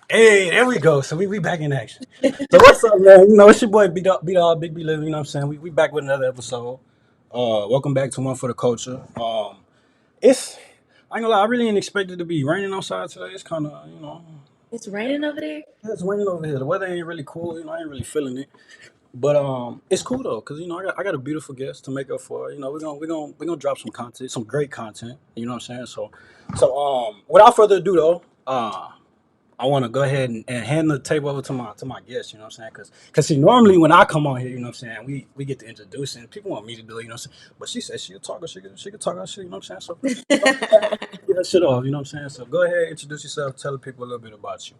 Hey, there we go. So we back in action. So what's up, man? It's your boy Beat All Big B Living. You know what I'm saying? We back with another episode. Welcome back to One for the Culture. It's I ain't gonna lie, I really didn't expect it to be raining outside today. It's kind of It's raining over there? it's raining over here. The weather ain't really cool. I ain't really feeling it. But it's cool though, cause I got a beautiful guest to make up for. We're gonna drop some content, some great content. You know what I'm saying? So without further ado though, I want to go ahead and hand the table over to my guest. You know what I'm saying? Because see, normally when I come on here, you know what I'm saying, we get to introduce and people want me to do it. You know what I'm saying? But she said she'll talk. She could talk her shit. You know what I'm saying? So get her shit off. You know what I'm saying? So go ahead, introduce yourself. Tell the people a little bit about you.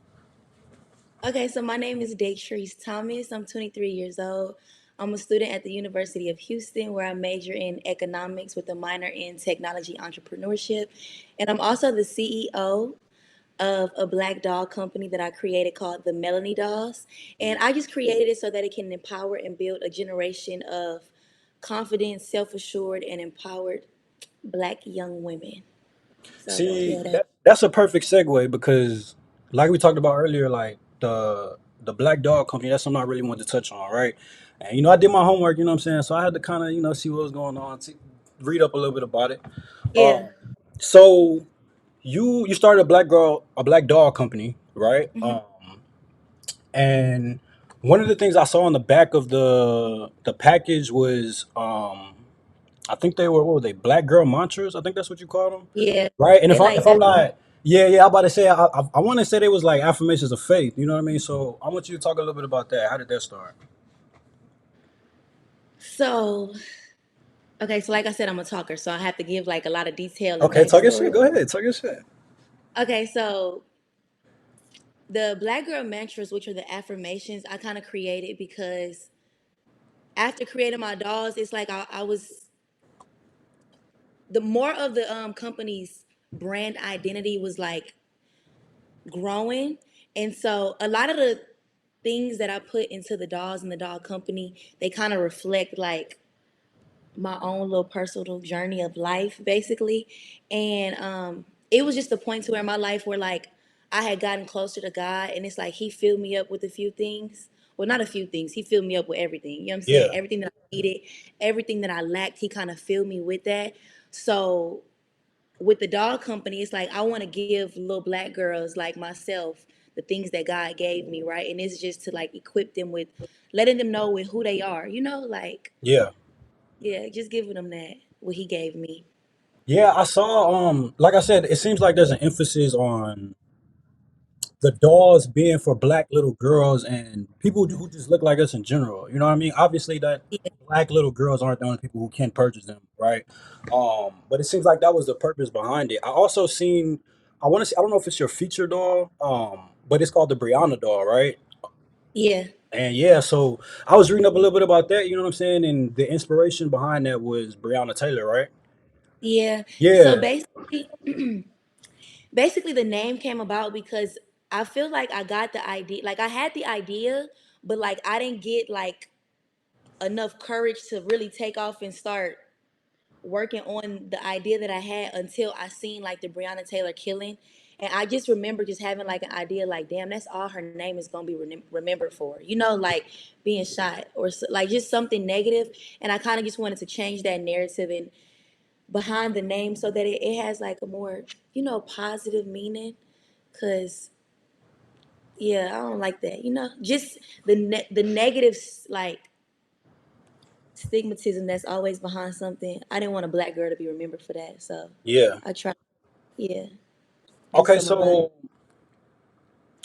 Okay, so my name is Datreese Thomas. I'm 23 years old. I'm a student at the University of Houston where I major in economics with a minor in technology entrepreneurship. And I'm also the CEO of a black doll company that I created called the Melanin Dolls. And I just created it so that it can empower and build a generation of confident, self assured, and empowered black young women. So, See, yeah, that. that's a perfect segue because, like we talked about earlier, like the Black Dog Company. That's something I really wanted to touch on, right? And I did my homework. You know what I'm saying? So I had to kind of see what was going on, read up a little bit about it. Yeah. Um, so you started a black dog company, right? Mhm. And one of the things I saw on the back of the package was I think they were, what were they, black girl mantras? I think that's what you call them, Yeah. right? And They like if I'm that. not, yeah, I'm about to say I want to say they was like affirmations of faith. You know what I mean? So I want you to talk a little bit about that. How did that start? So, okay, so like I said, I'm a talker, so I have to give like a lot of detail and Okay, talk your shit. backstory. Go ahead, talk your shit. Okay, so the Black Girl Mantras, which are the affirmations, I kind of created because after creating my dolls, it's like I was the more of the company's brand identity was like growing, and so a lot of the things that I put into the dolls and the doll company, they kind of reflect like my own little personal journey of life basically. And it was just a point to where in my life where like I had gotten closer to God, and it's like he filled me up with a few things. Well, not a few things, he filled me up with everything, you know what I'm saying? Yeah, Everything that I needed, everything that I lacked, he kind of filled me with that. So with the dog company, it's like I want to give little black girls like myself the things that God gave me, right? And it's just to like equip them with letting them know with who they are, like, yeah. yeah, just giving them that what he gave me. Yeah, I saw. Like I said, it seems like there's an emphasis on the dolls being for black little girls and people who just look like us in general. You know what I mean? Obviously, that Yeah, black little girls aren't the only people who can purchase them, right? But it seems like that was the purpose behind it. I also seen. I want to see. I don't know if it's your feature doll, but it's called the Brianna doll, right? yeah, And yeah, so I was reading up a little bit about that. You know what I'm saying? And the inspiration behind that was Breonna Taylor, right? yeah. So Yeah, basically, the name came about because I feel like I got the idea. Like I had the idea, but like I didn't get like enough courage to really take off and start working on the idea that I had until I seen like the Breonna Taylor killing. And I just remember just having like an idea like, damn, that's all her name is gonna be remembered for, like being shot or like just something negative. And I kind of just wanted to change that narrative and behind the name so that it has like a more, positive meaning. Cause yeah, I don't like that, just the negative like stigmatism that's always behind something. I didn't want a black girl to be remembered for that. So yeah. I tried, yeah, do Okay, something about it. so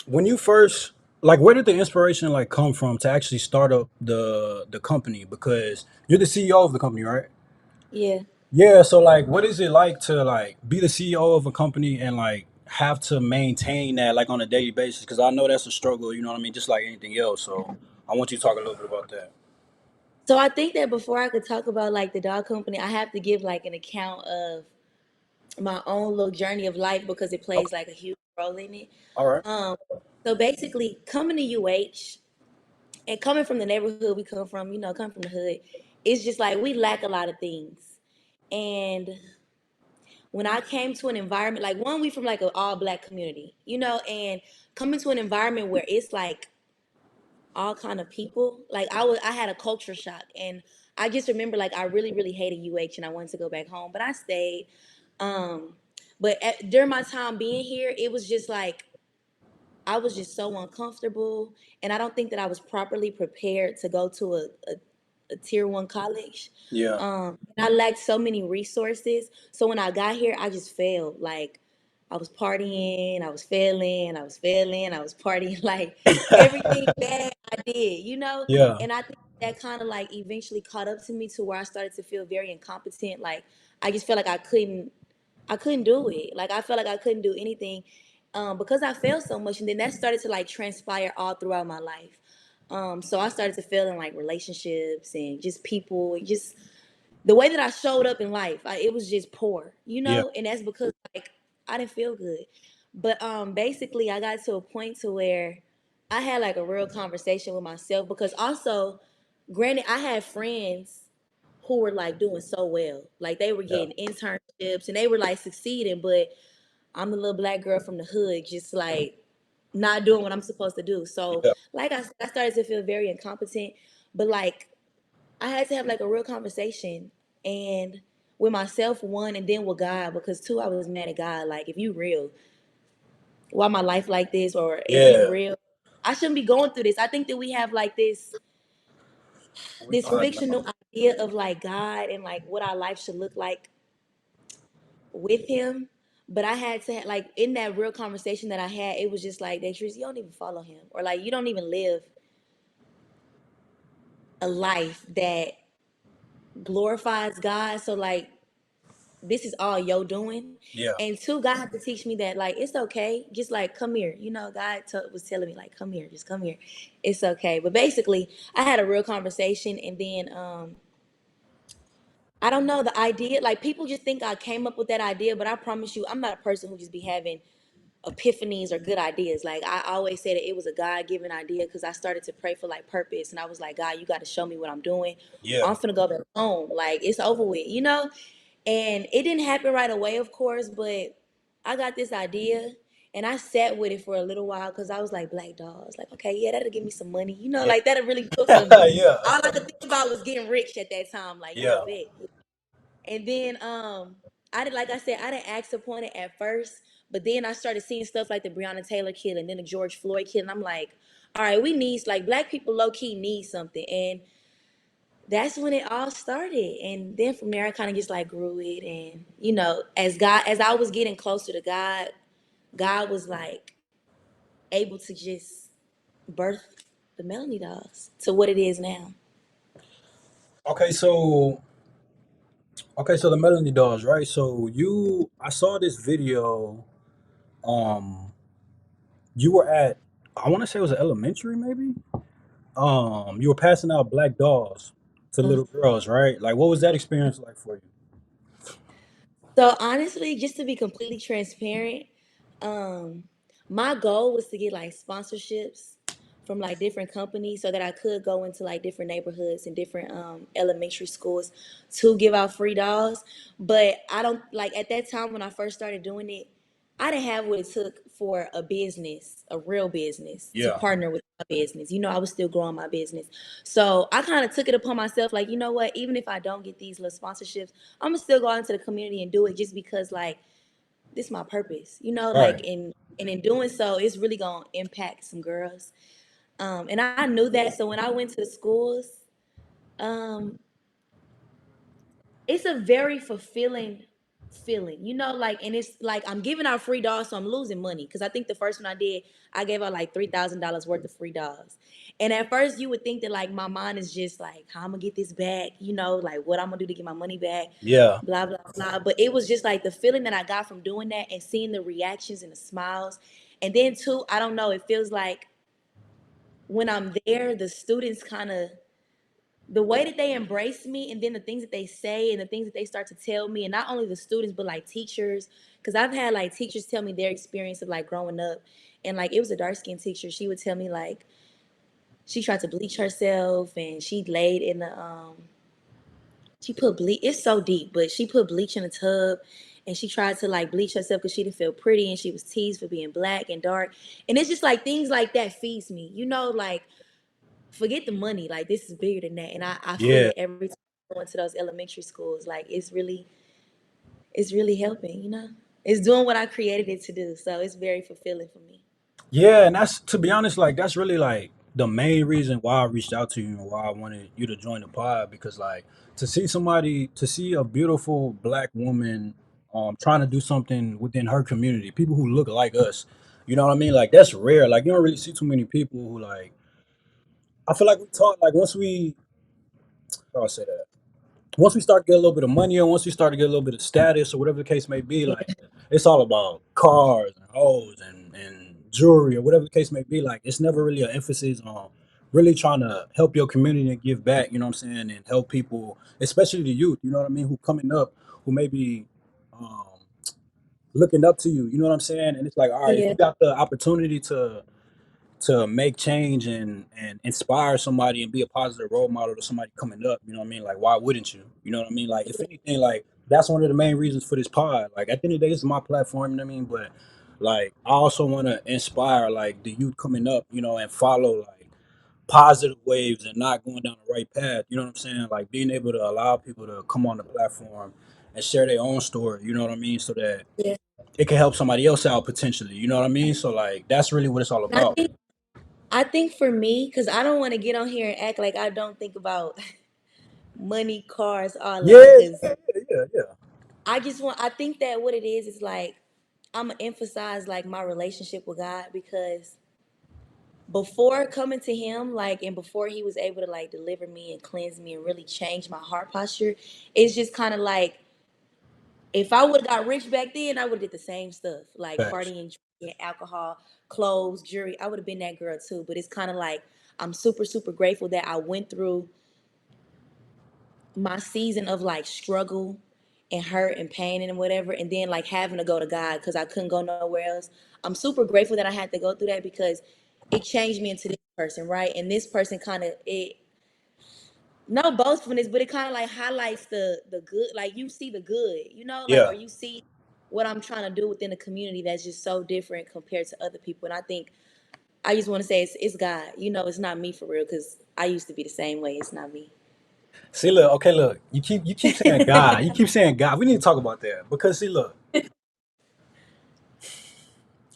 when you first like, where did the inspiration like come from to actually start up the company? Because you're the CEO of the company, right? Yeah. Yeah, so like what is it like to like be the CEO of a company and like have to maintain that like on a daily basis? Because I know that's a struggle, you know what I mean, just like anything else. So I want you to talk a little bit about that. So I think that before I could talk about like the dog company, I have to give like an account of my own little journey of life because it plays Okay. like a huge role in it. All right. Um, so basically, coming to UH and coming from the neighborhood we come from, coming from the hood, it's just like we lack a lot of things. And when I came to an environment, like one, we from like an all black community, you know, and coming to an environment where it's like all kind of people, like I had a culture shock, and I just remember like I really really hated UH, and I wanted to go back home, but I stayed. Um, during my time being here, it was just like I was just so uncomfortable, and I don't think that I was properly prepared to go to a tier one college. Yeah. And I lacked so many resources. So when I got here, I just failed. Like I was partying, I was failing, I was failing, I was partying, like everything bad I did, you know? Yeah. And I think that kind of like eventually caught up to me to where I started to feel very incompetent. Like I just felt like I couldn't do it. Like I felt like I couldn't do anything because I failed so much, and then that started to like transpire all throughout my life. So I started to fail in like relationships and just people, and just the way that I showed up in life. It was just poor, you Yeah. know, and that's because like I didn't feel good. But basically, I got to a point to where I had like a real conversation with myself because also, granted, I had friends who were like doing so well. Like they were Yeah. getting internships and they were like succeeding, but I'm the little black girl from the hood, just like not doing what I'm supposed to do. So, Yeah. like I said, I started to feel very incompetent, but like I had to have like a real conversation and with myself, one, and then with God, because two, I was mad at God. Like, if you real, why my life like this, or if you Yeah. real, I shouldn't be going through this. I think that we have like this We this call it fictional idea of like God and like what our life should look like with him. But I had to like in that real conversation that I had, it was just like, Datreese, you don't even follow him, or like you don't even live a life that glorifies God. So like this is all yo doing. yeah. And two, God had to teach me that like it's okay, just like come here. You know, was telling me like come here, just come here. It's okay. But basically, I had a real conversation, and then I don't know the idea. Like people just think I came up with that idea, but I promise you, I'm not a person who just be having epiphanies or good ideas. Like I always say that it was a God given idea because I started to pray for like purpose, and I was like, God, you got to show me what I'm doing. Or Yeah. I'm finna go back home. Like it's over with, you know. And it didn't happen right away, of course, but I got this idea. And I sat with it for a little while because I was like, black dogs. Like, okay, yeah, that'll give me some money. You know, Yeah. like that'll really do it for me. Yeah. All I could think about was getting rich at that time. Like, yeah, Yeah. bet. And then I did, like I said, I didn't act disappointed at first, but then I started seeing stuff like the Breonna Taylor killing, then the George Floyd killing. I'm like, all right, we need like black people low key need something. And that's when it all started. And then from there I kind of just like grew it. And you know, as I was getting closer to God, God was like able to just birth the Melanie dolls to what it is now. Okay, so the Melanie dolls, right? So I saw this video. Um, you were at, I want to say it was an elementary, maybe. You were passing out black dolls to little girls, right? Like, what was that experience like for you? So honestly, just to be completely transparent, um, my goal was to get like sponsorships from like different companies so that I could go into like different neighborhoods and different elementary schools to give out free dolls. But I don't like at that time when I first started doing it, I didn't have what it took for a business, a real business, to Yeah. partner with my business. You know, I was still growing my business. So I kind of took it upon myself, like, you know what, even if I don't get these little sponsorships, I'm gonna still go out into the community and do it just because like this is my purpose, you know, like Right. and in doing so, it's really gonna impact some girls. And I knew that. So when I went to the schools, um, it's a very fulfilling feeling, you know, like, and it's like I'm giving out free dolls, so I'm losing money because I think the first one I did, I gave out like $3,000 worth of free dolls. And at first, you would think that like my mind is just like, how I'm gonna get this back, you know, like what I'm gonna do to get my money back, Yeah. blah blah blah. But it was just like the feeling that I got from doing that and seeing the reactions and the smiles, and then too, I don't know, it feels like when I'm there, the students kind of the way that they embrace me, and then the things that they say and the things that they start to tell me, and not only the students but like teachers, because I've had like teachers tell me their experience of like growing up. And like it was a dark skinned teacher, she would tell me like she tried to bleach herself and she laid in the she put bleach, it's so deep, but she put bleach in a tub and she tried to like bleach herself because she didn't feel pretty, and she was teased for being black and dark. And it's just like things like that feeds me, like forget the money, like this is bigger than that. And I feel Yeah. it every time I go into those elementary schools. Like it's really helping, it's doing what I created it to do, so it's very fulfilling for me. Yeah, and that's, to be honest, like that's really like the main reason why I reached out to you and why I wanted you to join the pod, because like to see a beautiful black woman trying to do something within her community, people who look like us, you know what I mean? Like that's rare. Like you don't really see too many people who like, I feel like we talk like once we, how I say that, once we start to get a little bit of money, or once we start to get a little bit of status or whatever the case may be, like it's all about cars and hoes and jewelry or whatever the case may be. Like it's never really an emphasis on really trying to help your community and give back, you know what I'm saying, and help people, especially the youth, you know what I mean, who coming up, who may be um, looking up to you, you know what I'm saying? And it's like, all right, if Yeah, you got the opportunity to make change and inspire somebody and be a positive role model to somebody coming up, you know what I mean? Like, why wouldn't you? You know what I mean? Like, if anything, like that's one of the main reasons for this pod. Like, at the end of the day, this is my platform, you know what I mean? But like, I also want to inspire like the youth coming up, you know, and follow like positive waves and not going down the right path. You know what I'm saying? Like being able to allow people to come on the platform and share their own story. You know what I mean? So that yeah. it can help somebody else out potentially. You know what I mean? So like, that's really what it's all And I about. think I think for me, because I don't want to get on here and act like I don't think about money, cars, all Yeah, that. Because yeah, yeah, yeah, yeah. I think that what it is like I'm gonna emphasize like my relationship with God, because before coming to Him, like, and before He was able to like deliver me and cleanse me and really change my heart posture, it's just kind of like if I would have got rich back then, I would have did the same stuff, like Facts. partying, drinking, alcohol, clothes, jewelry. I would have been that girl too. But it's kind of like I'm super, super grateful that I went through my season of like struggle and hurt and pain and whatever, and then like having to go to God because I couldn't go nowhere else. I'm super grateful that I had to go through that because it changed me into this person, right? And this person kind of it no boastfulness, but it kind of like highlights the good. Like you see the good, like, Yeah. or you see what I'm trying to do within the community that's just so different compared to other people. And I think I just want to say it's God. It's not me for real because I used to be the same way. It's not me. See, look, okay, look. You keep saying God. You keep saying God. We need to talk about that because see, look,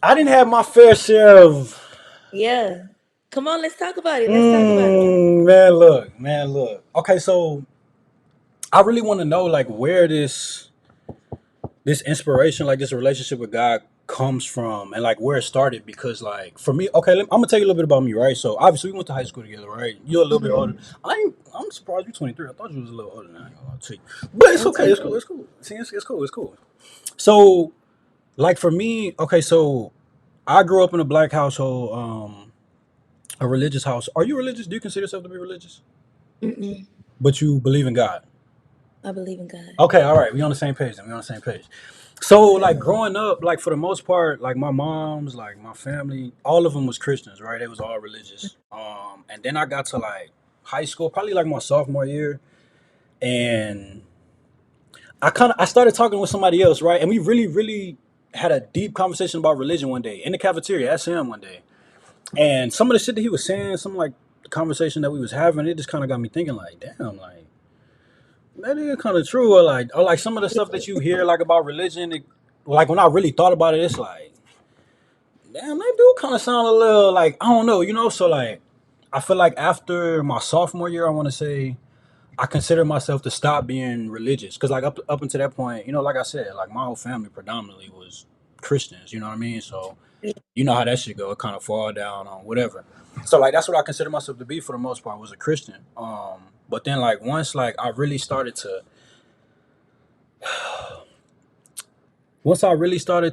I didn't have my fair share of. Yeah. Come on, let's talk about it. Let's talk about it. Man, look. Okay, so I really want to know like where this inspiration, like this relationship with God, comes from, and like where it started. Because like for me, okay, I'm gonna tell you a little bit about me, right? So obviously we went to high school together, right? You're a little bit older. Mhm. I'm surprised you're 23. I thought you was a little older than that. I'll tell you, but it's I'm okay. It's 24. cool. It's cool. See, it's cool. It's cool. So like for me, okay, so I grew up in a black household, a religious house. Are you religious? Do you consider yourself to be religious? Mm-mm. But you believe in God. I believe in God. Okay, all right. We on the same page then. We on the same page. So like growing up, like for the most part, like my mom's, like my family, all of them was Christians, right? They was all religious. And then I got to like high school, probably like my sophomore year, and I started talking with somebody else, right? And we really, really had a deep conversation about religion one day in the cafeteria at SM one day. And some of the shit that he was saying, some like the conversation that we was having, it just kind of got me thinking, like, damn, like that is kind of true, or like some of the stuff that you hear like about religion, like when I really thought about it, it's like, damn, they do kind of sound a little like I don't know, you know. So like, I feel like after my sophomore year, I want to say I consider myself to stop being religious because like up until that point, you know, like I said, like my whole family predominantly was Christians, you know what I mean? So you know how that should go. It kind of fall down on whatever. So like that's what I consider myself to be for the most part, was a Christian. But then like once I really started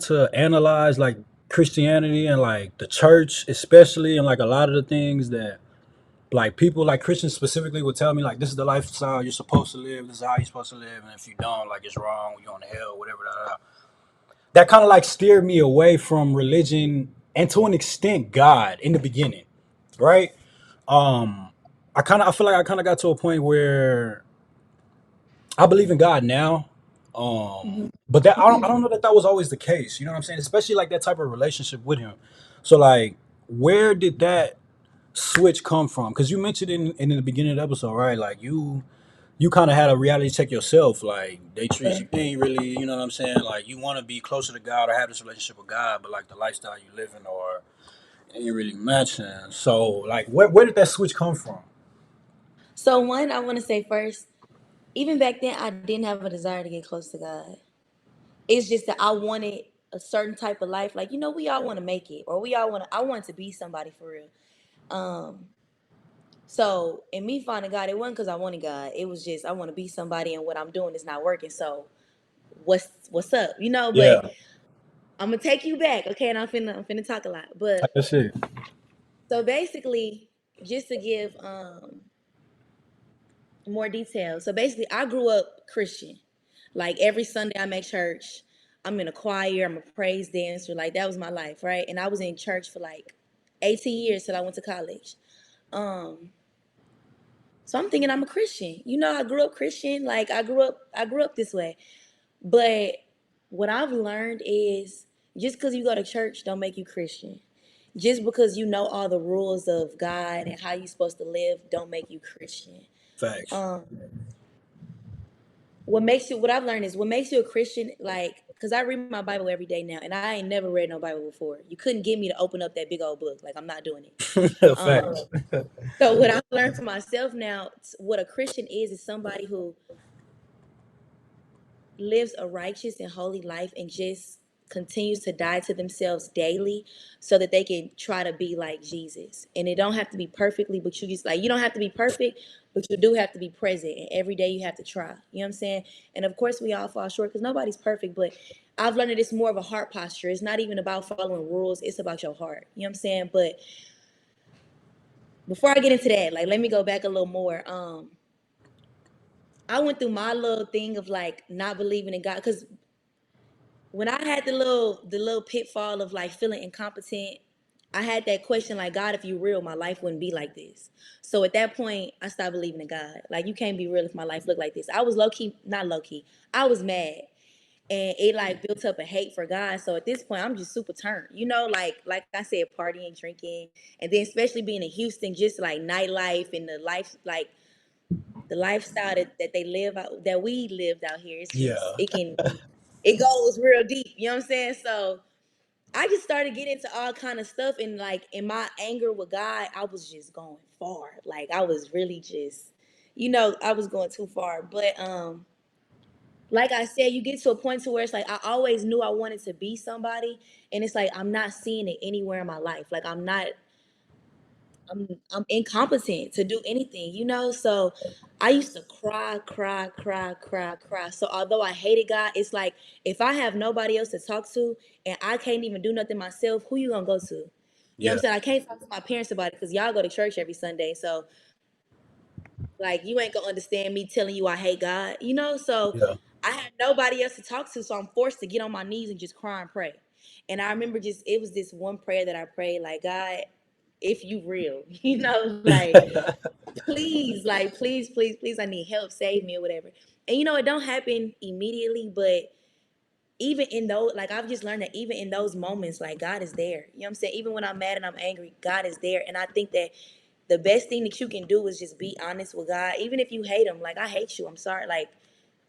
to analyze like Christianity and like the church especially, and like a lot of the things that like people like Christians specifically would tell me, like this is the lifestyle you're supposed to live, this is how you're supposed to live, and if you don't, like it's wrong, you're on to hell, whatever. That kind of like steered me away from religion and to an extent God in the beginning, right? Um, I feel like I kind of got to a point where I believe in God now. But that I don't know that that was always the case. You know what I'm saying? Especially like that type of relationship with him. So like, where did that switch come from? Because you mentioned in the beginning of the episode, right? Like you kind of had a reality check yourself. Like Datreese, you ain't really, you know what I'm saying? Like you want to be closer to God or have this relationship with God, but like the lifestyle you live in or ain't really matching. So like, where did that switch come from? So one, I want to say first, even back then, I didn't have a desire to get close to God. It's just that I wanted a certain type of life. Like, we all want to make it, or we all want to. I want to be somebody for real. Um, so in me finding God, it wasn't because I wanted God. It was just I want to be somebody, and what I'm doing is not working. So what's up, But Yeah, I'm gonna take you back, okay? And I'm finna talk a lot, type but of shit. so basically, just to give more detail. So basically, I grew up Christian. Like every Sunday, I make church. I'm in a choir. I'm a praise dancer. Like that was my life, right? And I was in church for like 18 years till I went to college. Um, so I'm thinking I'm a Christian. I grew up Christian. Like I grew up this way. But what I've learned is just because you go to church don't make you Christian. Just because you know all the rules of God and how you're supposed to live don't make you Christian. Facts. Um, what I've learned is what makes you a Christian, like, because I read my Bible every day now, and I ain't never read no Bible before. You couldn't get me to open up that big old book. Like, I'm not doing it. Facts. Um, so what I've learned for myself now, what a Christian is somebody who lives a righteous and holy life and just continues to die to themselves daily so that they can try to be like Jesus. And it don't have to be perfectly, but you don't have to be perfect, but you do have to be present. And every day you have to try. You know what I'm saying? And of course we all fall short because nobody's perfect, but I've learned that it's more of a heart posture. It's not even about following rules, it's about your heart. You know what I'm saying? But before I get into that, like let me go back a little more. I went through my little thing of like not believing in God because when I had the little pitfall of like feeling incompetent, I had that question like, God, if you real, my life wouldn't be like this. So at that point, I stopped believing in God. Like you can't be real if my life looked like this. I was low key, not low key. I was mad. And it like built up a hate for God. So at this point, I'm just super turned. Like I said, partying, drinking, and then especially being in Houston, just like nightlife and the life like the lifestyle that they live out that we lived out here. It's just Yeah. it goes real deep. You know what I'm saying? So I just started getting into all kind of stuff, and like in my anger with God, I was just going far. Like I was really just, I was going too far. But like I said, you get to a point to where it's like I always knew I wanted to be somebody, and it's like I'm not seeing it anywhere in my life. Like I'm incompetent to do anything. So I used to cry, cry, cry, cry, cry. So although I hated God, it's like if I have nobody else to talk to and I can't even do nothing myself, who you gonna go to? You know what I'm Yeah. saying? I can't talk to my parents about it because y'all go to church every Sunday. So like you ain't gonna understand me telling you I hate God. So Yeah. I had nobody else to talk to, so I'm forced to get on my knees and just cry and pray. And I remember just it was this one prayer that I prayed, like, God, if you real, like please, like please, please, please, I need help, save me or whatever. And it don't happen immediately, but even in those, like I've just learned that even in those moments, like God is there. You know what I'm saying? Even when I'm mad and I'm angry, God is there. And I think that the best thing that you can do is just be honest with God. Even if you hate him, like I hate you. I'm sorry. Like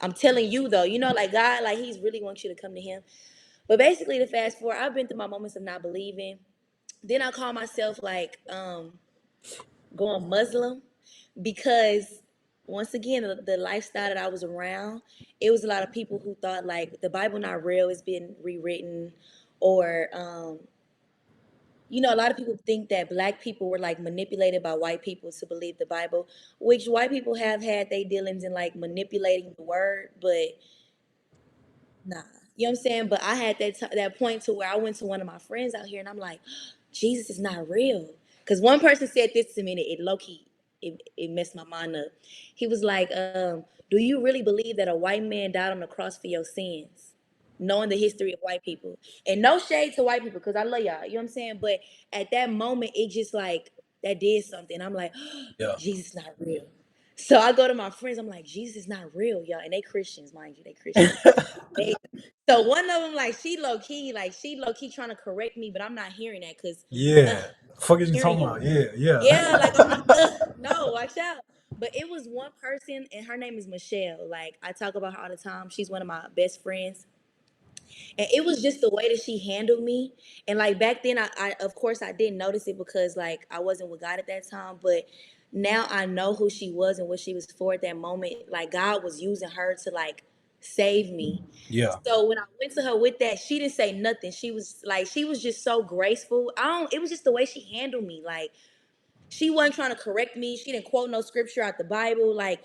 I'm telling you though, like God, like he's really wants you to come to him. But basically to fast forward, I've been through my moments of not believing. Then I call myself like going Muslim because once again the lifestyle that I was around, it was a lot of people who thought like the Bible not real, it's been rewritten, or a lot of people think that black people were like manipulated by white people to believe the Bible, which white people have had their dealings in like manipulating the word, but nah. You know what I'm saying? But I had that point to where I went to one of my friends out here and I'm like, Jesus is not real. Because one person said this to me and it low key, it messed my mind up. He was like, do you really believe that a white man died on the cross for your sins? Knowing the history of white people. And no shade to white people because I love y'all. You know what I'm saying? But at that moment, it just like, that did something. I'm like, Yeah. Jesus is not real. So I go to my friends. I'm like, Jesus is not real, y'all. And they Christians, mind you, they Christians. So one of them, like she low key trying to correct me, but I'm not hearing that because, Yeah. Fuck is you hearing talking you. about? Yeah, yeah. Yeah, like I'm not. No, watch out. But it was one person, and her name is Michelle. Like I talk about her all the time. She's one of my best friends, and it was just the way that she handled me. And like back then, I of course I didn't notice it because like I wasn't with God at that time. But now I know who she was and what she was for at that moment. Like God was using her to like save me. Yeah. So when I went to her with that, she didn't say nothing. She was just so graceful. I don't. It was just the way she handled me. Like she wasn't trying to correct me. She didn't quote no scripture out the Bible. Like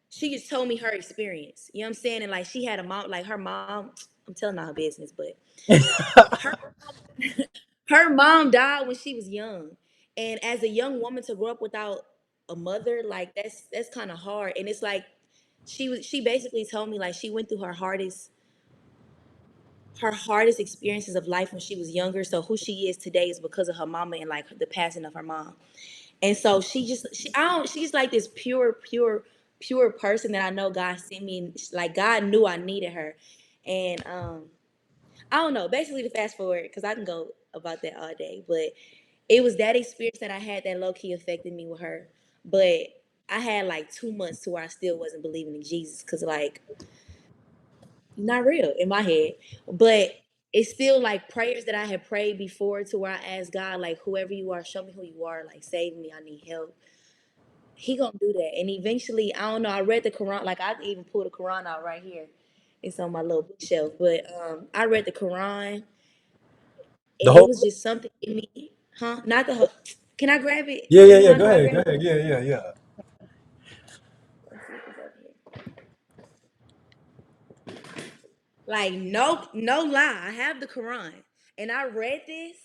she just told me her experience. You know what I'm saying? And like she had a mom, like her mom. I'm telling all her business, but her her mom died when she was young, and as a young woman to grow up without a mother, like that's kind of hard. And it's like she basically told me like she went through her hardest experiences of life when she was younger. So who she is today is because of her mama and like the passing of her mom. And so she's like this pure person that I know God sent me. And like God knew I needed her. And I don't know, basically to fast forward, because I can go about that all day. But it was that experience that I had that low key affected me with her. But I had like 2 months to where I still wasn't believing in Jesus. Cause like not real in my head. But it's still like prayers that I had prayed before to where I asked God, like, whoever you are, show me who you are, like save me, I need help. He gonna do that. And eventually, I don't know, I read the Quran, like I can even pull the Quran out right here. It's on my little bookshelf. But I read the Quran The and it whole was just something in me. Huh? Not the whole, can I grab it? Yeah, yeah, You yeah. mind Go if I ahead. grab Go it? ahead. Yeah, yeah, yeah. Let's see if it's up here. Like no lie, I have the Quran and I read this.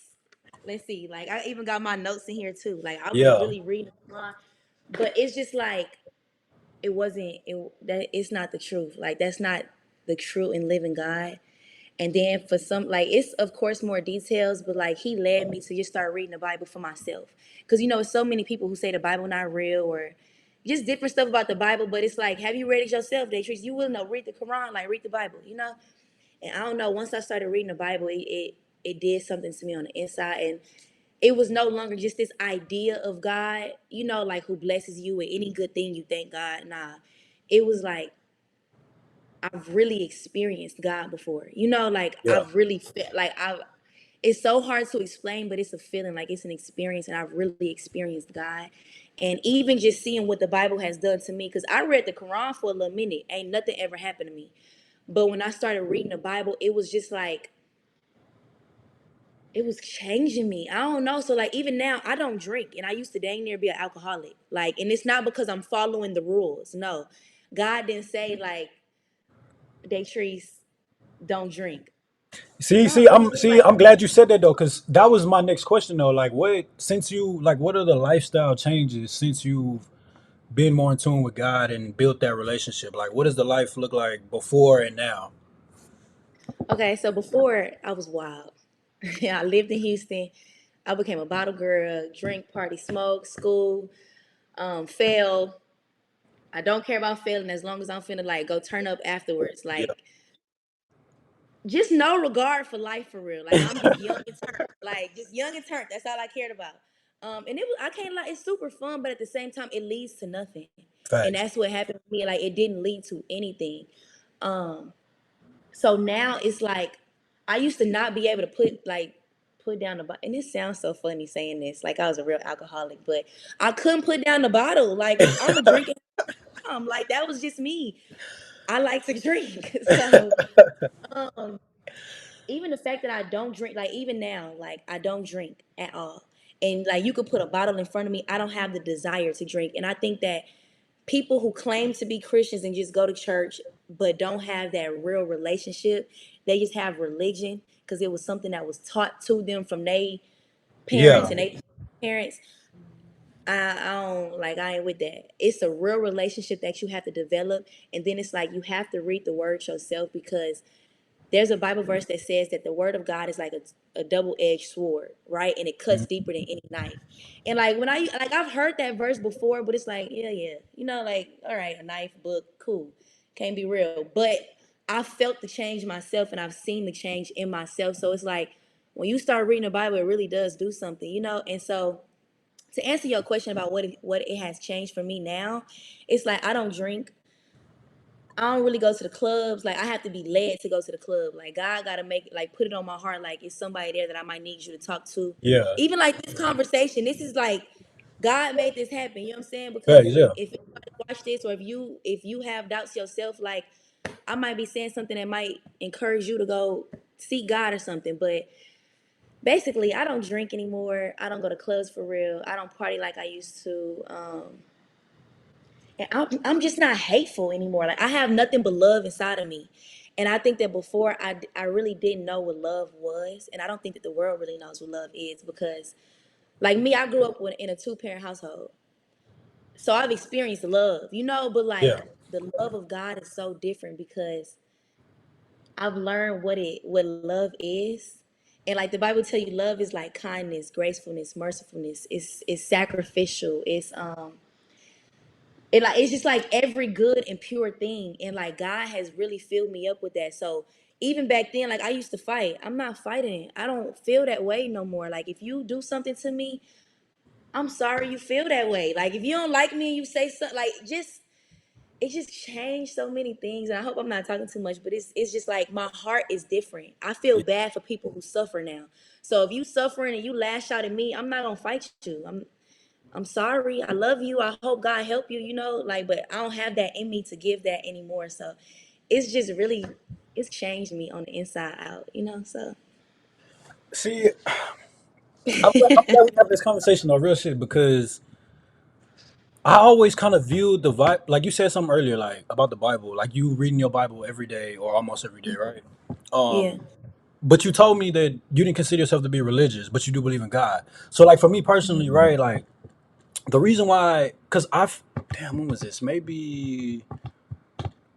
Let's see, like I even got my notes in here too. Like I was Yeah. really reading the Quran, but it's just like it wasn't it that it's not the truth. Like that's not the true and living God. And then for some, like it's of course more details, but like he led me to just start reading the Bible for myself. Cause you know, so many people who say the Bible not real or just different stuff about the Bible, but it's like, have you read it yourself, Datreese? You will know, read the Quran, like read the Bible, you know? And I don't know, once I started reading the Bible, it did something to me on the inside. And it was no longer just this idea of God, you know, like who blesses you with any good thing you thank God. Nah. It was like I've really experienced God before. You know, like Yeah. I've really felt like I it's so hard to explain, but it's a feeling, like it's an experience, and I've really experienced God. And even just seeing what the Bible has done to me, because I read the Quran for a little minute, ain't nothing ever happened to me. But when I started reading the Bible, it was just like it was changing me. I don't know. So like even now, I don't drink, and I used to dang near be an alcoholic. Like, and it's not because I'm following the rules. No, God didn't say like Datreese don't drink. See, No, see, it was I'm just see, like I'm glad you said that though, because that was my next question though. Like, what since you like, what are the lifestyle changes since you've been more in tune with God and built that relationship? Like, what does the life look like before and now? okay. So before I was wild. Yeah, I lived in Houston. I became a bottle girl, drink, party, smoke, school, fail. I don't care about failing as long as I'm finna like go turn up afterwards. Yeah. Like just no regard for life for real. Like I'm just young and turned. Like just young and turned. That's all I cared about. And it was I can't lie, it's super fun, but at the same time, it leads to nothing. And Facts. that's what happened to me. Like it didn't lead to anything. Um, so now it's like I used to not be able to put down the bottle. And it sounds so funny saying this, like I was a real alcoholic, but I couldn't put down the bottle. Like I'm drinking. Like that was just me. I like to drink. So um even the fact that I don't drink, like even now, like I don't drink at all. And like you could put a bottle in front of me, I don't have the desire to drink. And I think that people who claim to be Christians and just go to church but don't have that real relationship, they just have religion because it was something that was taught to them from their parents Yeah. and they parents. I don't like I ain't with that. It's a real relationship that you have to develop, and then it's like you have to read the word yourself because there's a Bible verse that says that the word of God is like a double-edged sword, right? And it cuts deeper than any knife. And like when I like I've heard that verse before, but it's like, yeah, yeah. You know, like, all right, a knife, book, cool. Can't be real. But I felt the change myself, and I've seen the change in myself. So it's like when you start reading the Bible, it really does do something, you know. And so to answer your question about what it has changed for me now, it's like I don't drink. I don't really go to the clubs. Like I have to be led to go to the club. Like God gotta make it, like put it on my heart. Like it's somebody there that I might need you to talk to. Yeah. Even like this conversation, this is like God made this happen. You know what I'm saying? Because Facts, yeah. if anybody watch this, or if you have doubts yourself, like I might be saying something that might encourage you to go seek God or something. But basically, I don't drink anymore. I don't go to clubs for real. I don't party like I used to. And I'm just not hateful anymore. Like I have nothing but love inside of me. And I think that before I really didn't know what love was. And I don't think that the world really knows what love is because, like me, I grew up in a two-parent household. So I've experienced love, you know, but Yeah. like the love of God is so different because I've learned what love is. And like the Bible tell you love is like kindness, gracefulness, mercifulness. It's sacrificial. It's just like every good and pure thing. And like God has really filled me up with that. So even back then, like I used to fight. I'm not fighting. I don't feel that way no more. Like if you do something to me, I'm sorry you feel that way. Like if you don't like me and you say something, like just it just changed so many things. And I hope I'm not talking too much, but it's just like my heart is different. I feel Yeah. bad for people who suffer now. So if you suffering and you lash out at me, I'm not gonna fight you. I'm sorry. I love you. I hope God help you, you know, like, but I don't have that in me to give that anymore. So it's just really, it's changed me on the inside out, you know, so. See, I'm glad we have this conversation on real shit because I always kind of viewed the vibe, like you said something earlier, like about the Bible, like you reading your Bible every day or almost every day, right? Yeah. But you told me that you didn't consider yourself to be religious, but you do believe in God. So, like for me personally, right? Like the reason why, because damn, when was this? Maybe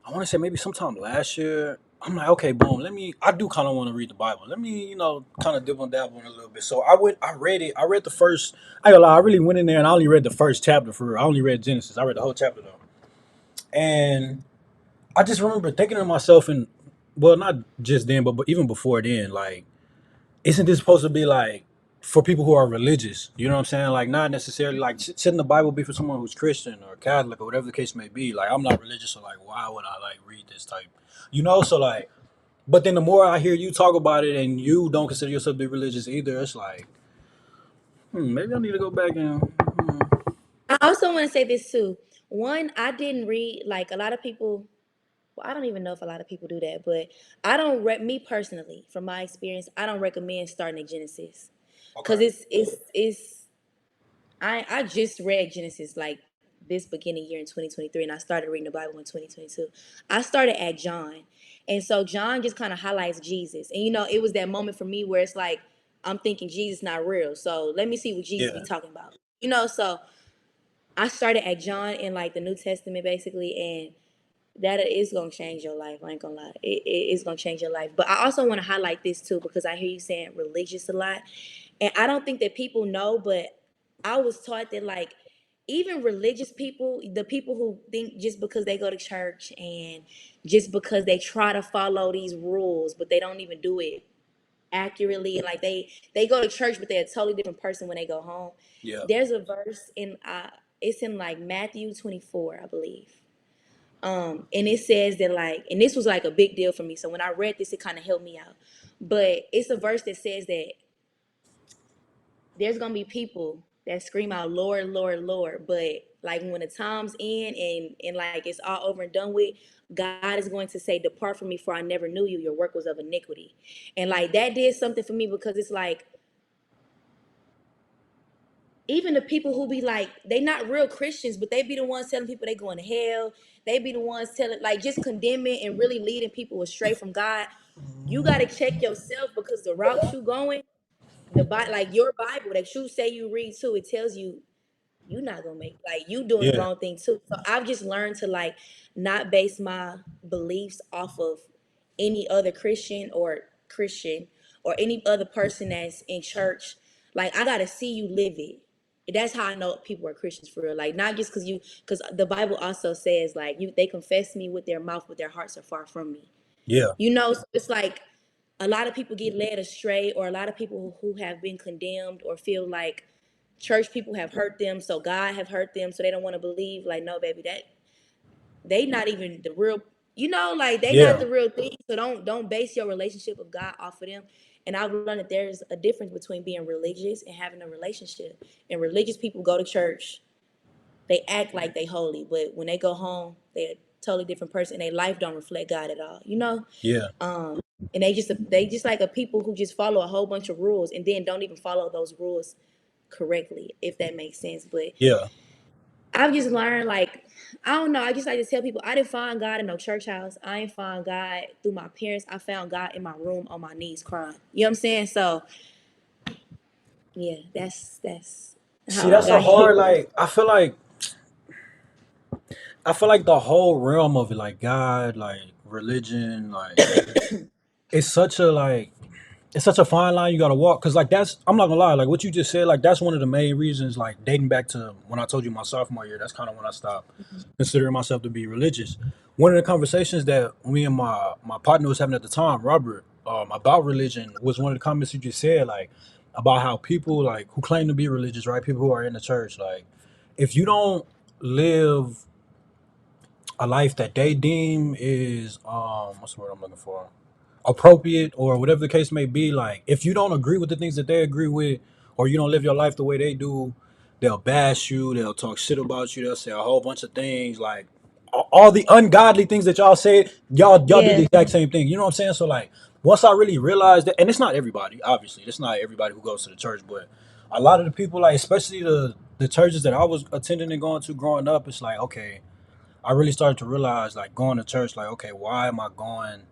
I want to say maybe sometime last year. I'm like, okay, boom. I do kind of want to read the Bible. Let me, kind of dibble and dabble in a little bit. So I read it. I read the first. I ain't gonna lie, I really went in there and I only read the first chapter for real. I only read Genesis. I read the whole chapter though, and I just remember thinking to myself, and well, not just then, but even before then, like, isn't this supposed to be like for people who are religious? You know what I'm saying? Like, not necessarily like shouldn't the Bible be for someone who's Christian or Catholic or whatever the case may be? Like, I'm not religious, so like, why would I like read this type? So like, but then the more I hear you talk about it, and you don't consider yourself to be religious either, it's like, maybe I need to go back and. I also want to say this too. One, I didn't read, like a lot of people, well, I don't even know if a lot of people do that, but I don't, me personally, from my experience, I don't recommend starting at Genesis. Okay. Cause I just read Genesis like this beginning year in 2023, and I started reading the Bible in 2022. I started at John, and so John just kind of highlights Jesus, and it was that moment for me where it's like I'm thinking Jesus not real, so let me see what Jesus be Yeah. talking about, So I started at John in like the New Testament basically, and that is gonna change your life. I ain't gonna lie, it is gonna change your life. But I also want to highlight this too because I hear you saying religious a lot, and I don't think that people know, but I was taught that like even religious people, the people who think just because they go to church and just because they try to follow these rules, but they don't even do it accurately, and like they go to church, but they're a totally different person when they go home. Yeah. There's a verse in it's in like Matthew 24, I believe. And it says that like, and this was like a big deal for me. So when I read this, it kind of helped me out. But it's a verse that says that there's gonna be people that scream out, Lord, Lord, Lord. But like when the time's in and like it's all over and done with, God is going to say, depart from me, for I never knew you. Your work was of iniquity. And like that did something for me because it's like even the people who be like, they not real Christians, but they be the ones telling people they going to hell. They be the ones telling, like, just condemning and really leading people astray from God. You got to check yourself because the route you going, like your Bible that you say you read too, it tells you you're not gonna make, like, you doing the Yeah. wrong thing too. So I've just learned to like not base my beliefs off of any other Christian or any other person that's in church. Like I gotta see you live it. That's how I know people are Christians for real. Like not just because the Bible also says like they confess me with their mouth, but their hearts are far from me. Yeah. You know, so it's like a lot of people get led astray, or a lot of people who have been condemned or feel like church people have hurt them, so God have hurt them, so they don't want to believe. Like, no, baby, that they not even the real, you know, like they not Yeah. the real thing. So don't base your relationship with God off of them. And I've learned that there's a difference between being religious and having a relationship. And religious people go to church, they act like they holy, but when they go home, they're a totally different person. And their life don't reflect God at all, you know. Yeah. Um, and they just like a people who just follow a whole bunch of rules and then don't even follow those rules correctly, if that makes sense. But Yeah. I've just learned, like, I don't know. I just like to tell people I didn't find God in no church house. I ain't find God through my parents. I found God in my room on my knees crying. You know what I'm saying? So yeah, that's See, how I that's a got here. hard like I feel like the whole realm of it, like God, like religion, like it's such a like it's such a fine line you gotta walk. Cause like that's I'm not gonna lie, like what you just said, like that's one of the main reasons, like dating back to when I told you my sophomore year, that's kind of when I stopped considering myself to be religious. One of the conversations that me and my partner was having at the time, Robert, about religion was one of the comments you just said, like about how people like who claim to be religious, right? People who are in the church, like if you don't live a life that they deem is what's the word I'm looking for? Appropriate or whatever the case may be, like if you don't agree with the things that they agree with or you don't live your life the way they do, they'll bash you, they'll talk shit about you, they'll say a whole bunch of things like all the ungodly things that y'all said, y'all do the Yeah, exact same thing. You know what I'm saying? So like once I really realized that, and it's not everybody, obviously, it's not everybody who goes to the church, but a lot of the people, like especially the churches that I was attending and going to growing up, it's like okay, I really started to realize like going to church, like okay, why am I going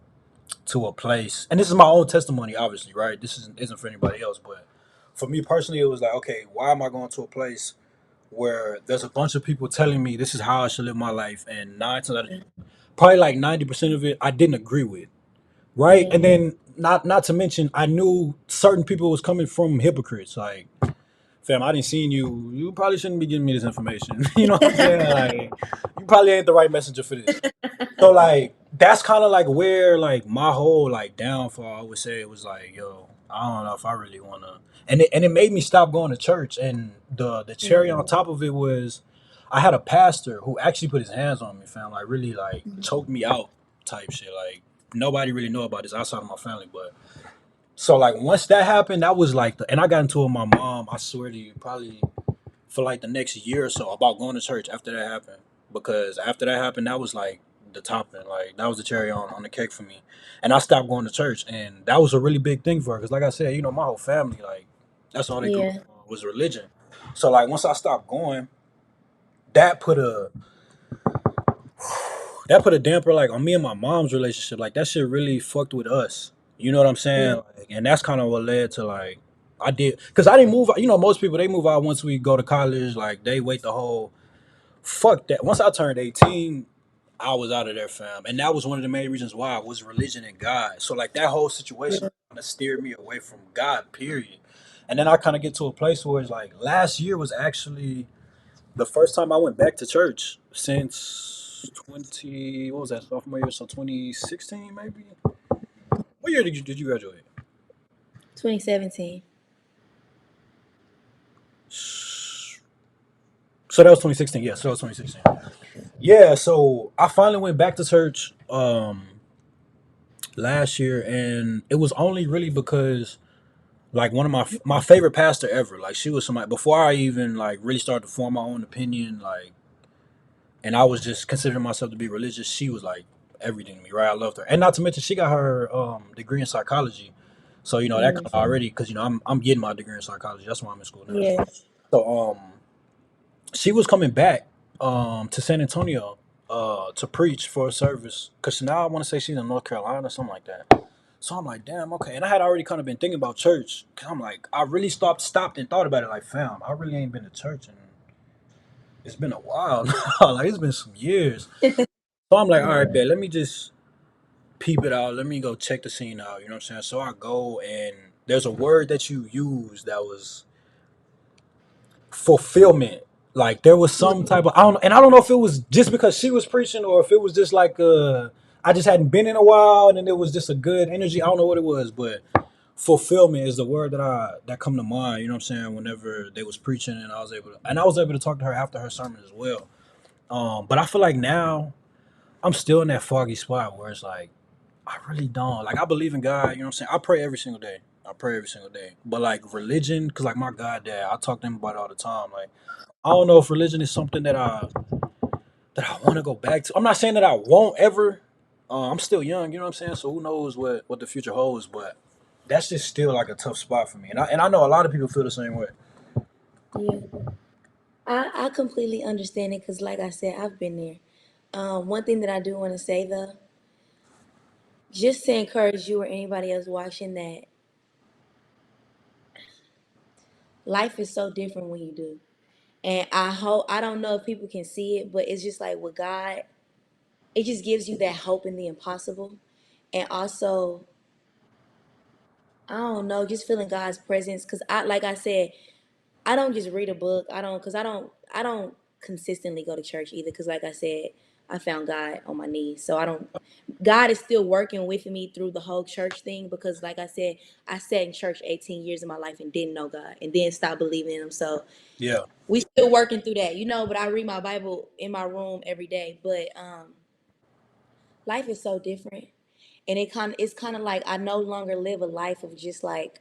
to a place? And this is my own testimony, obviously, right? This isn't for anybody else, but for me personally, it was like, okay, why am I going to a place where there's a bunch of people telling me this is how I should live my life, and probably like 90% of it I didn't agree with, right? yeah, And then not to mention I knew certain people was coming from hypocrites, like fam, I didn't seen you. You probably shouldn't be giving me this information. You know what I'm saying? Like, you probably ain't the right messenger for this. So like that's kind of like where like my whole like downfall I would say it was like yo I don't know if I really want to and it made me stop going to church and the cherry on top of it was I had a pastor who actually put his hands on me, fam, like really like choked me out type shit, like nobody really know about this outside of my family. But so like once that happened, that was like and I got into it with my mom, I swear to you, probably for like the next year or so about going to church after that happened. Because after that happened, that was like the topping, like that was the cherry on the cake for me. And I stopped going to church, and that was a really big thing for her. Because like I said, my whole family, like that's all they grew up yeah, on was religion. So like once I stopped going, that put a that put a damper like on me and my mom's relationship. Like that shit really fucked with us. You know what I'm saying? yeah, Like, and that's kind of what led to like I did because I didn't move. Most people they move out once we go to college. Like they wait the whole fuck that. Once I turned 18, I was out of there, fam. And that was one of the main reasons why was religion and God. So like that whole situation yeah. kind of steered me away from God, period. And then I kind of get to a place where it's like last year was actually the first time I went back to church since 20, what was that, sophomore year? So 2016 maybe? What year did you graduate? 2017. So that was 2016. Yeah, so that was 2016. Yeah, so I finally went back to church last year, and it was only really because like one of my favorite pastor ever, like she was somebody before I even like really started to form my own opinion, like, and I was just considering myself to be religious. She was like everything to me, right? I loved her, and not to mention she got her degree in psychology, so that kind Mm, of already because I'm getting my degree in psychology. That's why I'm in school now. yeah, So she was coming back to San Antonio to preach for a service because now I want to say she's in North Carolina or something like that. So I'm like, damn, okay. And I had already kind of been thinking about church because I'm like, I really stopped and thought about it. Like, fam, I really ain't been to church and it's been a while now. Like, it's been some years. So I'm like, all right, yeah, bet, let me just peep it out. Let me go check the scene out. You know what I'm saying? So I go and there's a word that you use that was fulfillment. Like there was some yeah, type of I don't know if it was just because she was preaching or if it was just like I just hadn't been in a while, and then it was just a good energy. I don't know what it was, but fulfillment is the word that come to mind. You know what I'm saying? Whenever they was preaching, and I was able to talk to her after her sermon as well. But I feel like now I'm still in that foggy spot where it's like I really don't like. I believe in God. You know what I'm saying? I pray every single day. I pray every single day. But like religion, because like my God, dad, I talk to him about it all the time. Like I don't know if religion is something that I want to go back to. I'm not saying that I won't ever. I'm still young, you know what I'm saying? So who knows what the future holds? But that's just still like a tough spot for me, and I know a lot of people feel the same way. Yeah, I completely understand it because, like I said, I've been there. One thing that I do want to say though, just to encourage you or anybody else watching, that life is so different when you do. And I hope, I don't know if people can see it, but it's just like with God, it just gives you that hope in the impossible. And also, I don't know, just feeling God's presence. Cause like I said, I don't just read a book. I don't consistently go to church either. Cause like I said, I found God on my knees. So I don't, God is still working with me through the whole church thing. Because like I said, I sat in church 18 years of my life and didn't know God and then stopped believing in him. So Yeah, we still working through that, you know, but I read my Bible in my room every day. But life is so different. And it's kind of like I no longer live a life of just like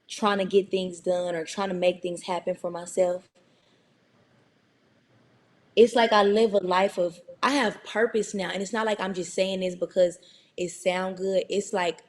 trying to get things done or trying to make things happen for myself. It's like I live a life of, I have purpose now. And it's not like I'm just saying this because it sound good. It's like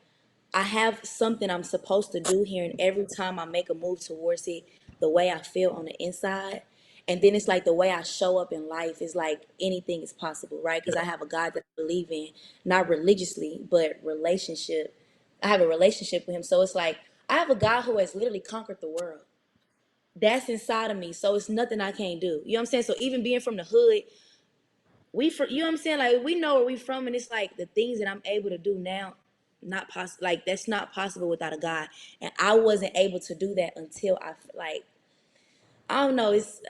I have something I'm supposed to do here, and every time I make a move towards it, the way I feel on the inside, and then it's like the way I show up in life is like anything is possible, right? Because yeah, I have a God that I believe in, not religiously, but relationship. I have a relationship with Him, so it's like I have a God who has literally conquered the world. That's inside of me, so it's nothing I can't do. You know what I'm saying? So even being from the hood, you know what I'm saying? Like we know where we from, and it's like the things that I'm able to do now, not possible. Like that's not possible without a God, and I wasn't able to do that until like I don't know. It's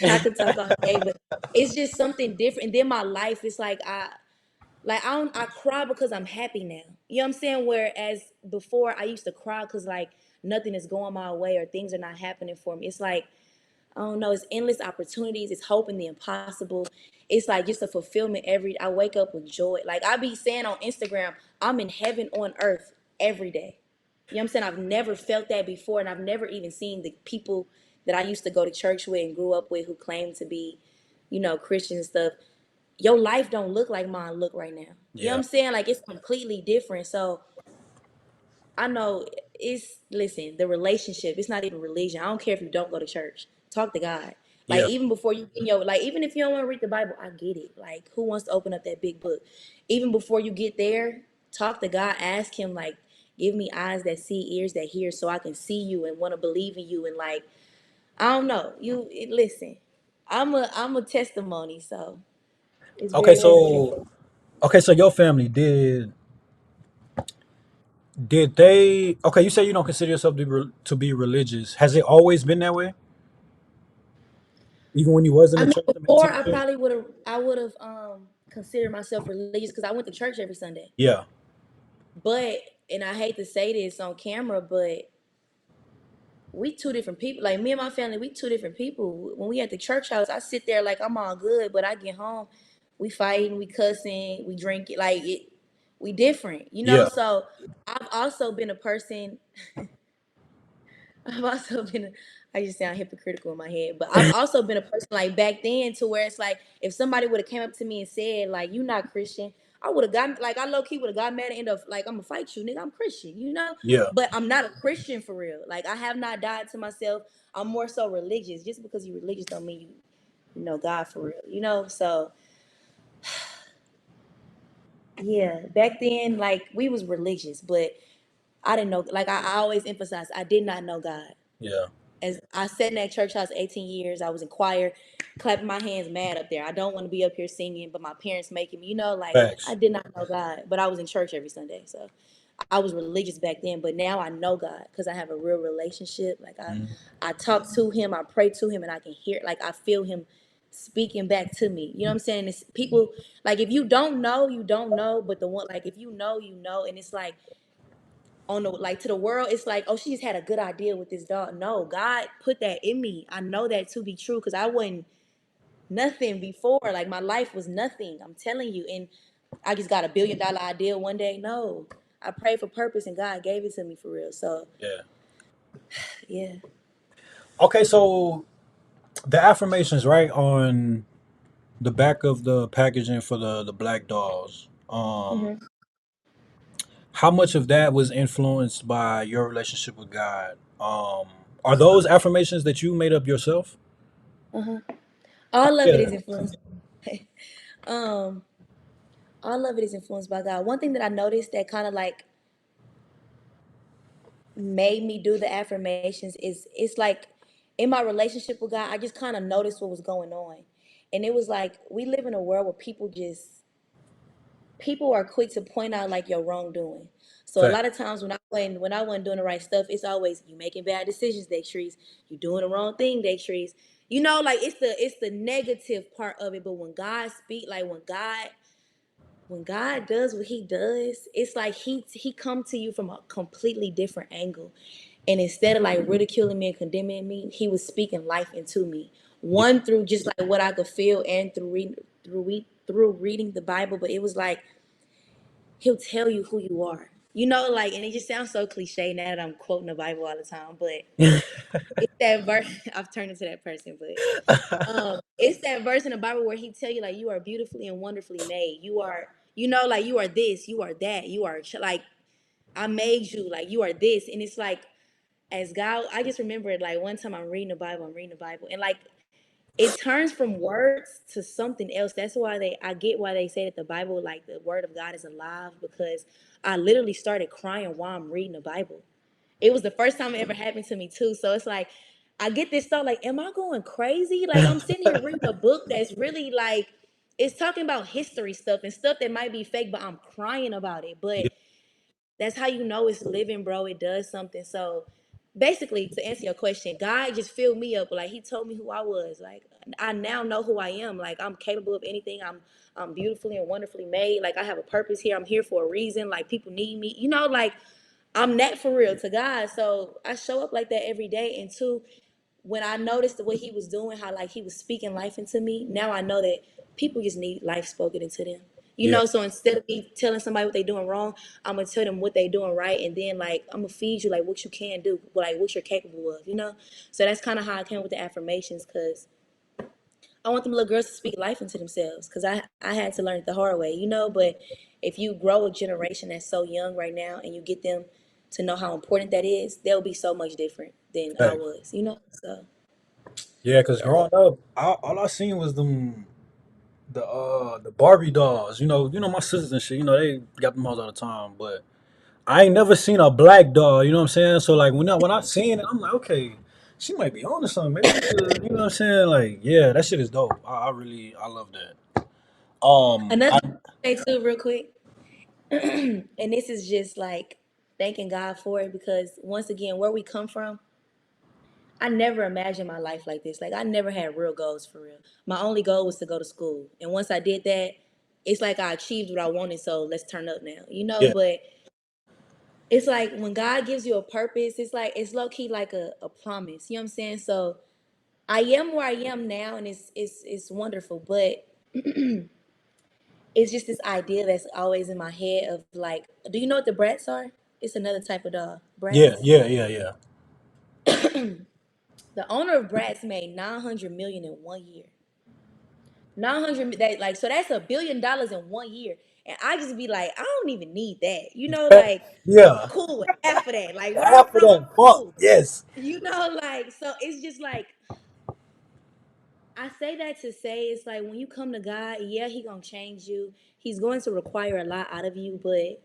I could talk all day, but it's just something different. And then my life, it's like I cry because I'm happy now. You know what I'm saying? Whereas before I used to cry because like nothing is going my way or things are not happening for me. It's like I don't know, it's endless opportunities, it's hope in the impossible. It's like just a fulfillment I wake up with joy. Like I be saying on Instagram, I'm in heaven on earth every day. You know what I'm saying? I've never felt that before, and I've never even seen the people that I used to go to church with and grew up with who claim to be, you know, Christian and stuff. Your life don't look like mine look right now. You know what yeah. I'm saying? Like it's completely different. So I know listen, the relationship, it's not even religion. I don't care if you don't go to church. Talk to God. Like Yeah. even before you in your like even if you don't want to read the Bible, I get it. Like who wants to open up that big book? Even before you get there, talk to God, ask him like give me eyes that see, ears that hear so I can see you and want to believe in you and like I don't know. Listen. I'm a testimony, so it's Okay, very interesting. so your family did they? Okay, you say you don't consider yourself to be religious. Has it always been that way? Even when you was in I the mean, church them before 18 years? I would have considered myself religious because I went to church every Sunday. Yeah, But and I hate to say this on camera, but we two different people. Like me and my family, we two different people. When we at the church house, I sit there like I'm all good, but I get home, we fighting, we cussing, we drinking, like it. We different, you know. yeah, So I've also been a person I've also been, I just sound hypocritical in my head, but I've also been a person like back then to where it's like, if somebody would have came up to me and said, like, you not Christian, I would have gotten, like, I low key would have got mad and end up, like, I'm gonna fight you, nigga, I'm Christian, you know? yeah. But I'm not a Christian for real. Like, I have not died to myself. I'm more so religious. Just because you're religious don't mean you know God for real, you know? So, yeah, back then, like, we was religious, but I didn't know, like, I always emphasize, I did not know God. Yeah. As I sat in that church house 18 years, I was in choir, clapping my hands mad up there. I don't want to be up here singing, but my parents making me, you know, like I Facts. did not know God, but I was in church every Sunday. So I was religious back then, but now I know God because I have a real relationship. Like Mhm. I talk to him, I pray to him, and I can hear, like I feel him speaking back to me. You know what I'm saying? It's people like if you don't know, you don't know. But the one like if you know, you know. And it's like on the like to the world, it's like, oh, she just had a good idea with this dog. No, God put that in me. I know that to be true because I wasn't nothing before. Like my life was nothing. I'm telling you. And I just got $1 billion idea one day. No. I prayed for purpose and God gave it to me for real. So Yeah. yeah. Okay, so the affirmations, right, on the back of the packaging for the black dolls. Hmm. How much of that was influenced by your relationship with God? Are those affirmations that you made up yourself? Uh-huh. All of it Yeah. is influenced. um, all of it is influenced by God. One thing that I noticed that kind of like made me do the affirmations is it's like in my relationship with God, I just kind of noticed what was going on. And it was like we live in a world where people are quick to point out like your wrongdoing. So a Fact. lot of times when I wasn't doing the right stuff, it's always you making bad decisions, Datreese. You doing the wrong thing, Datreese. You know, like it's the negative part of it. But when God speak, like when God does what He does, it's like He come to you from a completely different angle. And instead of like ridiculing me and condemning me, He was speaking life into me. Yeah. One through just like what I could feel, and through reading the Bible. But it was like He'll tell you who you are. You know, like, and it just sounds so cliche now that I'm quoting the Bible all the time, but it's that verse. I've turned into that person, but it's that verse in the Bible where He tell you like you are beautifully and wonderfully made. You are, you know, like you are this, you are that, you are like I made you, like you are this, and it's like as God, I just remember like one time I'm reading the Bible, and like it turns from words to something else. That's why I get why they say that the Bible, like the word of God is alive, because I literally started crying while I'm reading the Bible. It was the first time it ever happened to me too. So it's like I get this thought like, am I going crazy? Like I'm sitting here reading a book that's really like it's talking about history stuff and stuff that might be fake, but I'm crying about it. But Yeah. that's how you know it's living, bro. It does something. So basically, to answer your question, God just filled me up. Like He told me who I was. Like I now know who I am. Like I'm capable of anything. I'm beautifully and wonderfully made. Like I have a purpose here. I'm here for a reason. Like people need me. You know, like I'm that for real to God. So I show up like that every day. And two, when I noticed the way He was doing, how like He was speaking life into me, now I know that people just need life spoken into them. You Yeah. know, so instead of me telling somebody what they doing wrong, I'm gonna tell them what they doing right, and then like I'm gonna feed you like what you can do, like what you're capable of. You know, so that's kind of how I came with the affirmations, because I want them little girls to speak life into themselves, because I had to learn it the hard way. You know, but if you grow a generation that's so young right now, and you get them to know how important that is, they'll be so much different than I Fact. was. You know, so Yeah, because yeah. growing up, all I seen was the Barbie dolls. My sisters and shit. They got them all the time, but I ain't never seen a black doll. You know what I'm saying? So like when I seen it, I'm like, okay, she might be on to something. Maybe we could, you know what I'm saying? Like, yeah, that shit is dope. I love that. Another I thing too, real quick, and this is just like thanking God for it, because once again, where we come from, I never imagined my life like this. Like I never had real goals for real. My only goal was to go to school, and once I did that, it's like I achieved what I wanted. So let's turn up now, you know. Yeah, But it's like when God gives you a purpose, it's like it's low key like a promise. You know what I'm saying? So I am where I am now, and it's wonderful. But it's just this idea that's always in my head of like, do you know what the brats are? It's another type of dog. yeah, Brats. yeah, yeah, yeah. The owner of brats made 900 million in 1 year. 900 that like so that's $1 billion in 1 year. And I just be like, I don't even need that. You know, like I'm Yeah, cool with half of that. Like where I'm half of from, I'm that. Fuck cool. yes. You know, like so it's just like I say that to say it's like when you come to God, yeah, He gonna change you. He's going to require a lot out of you, but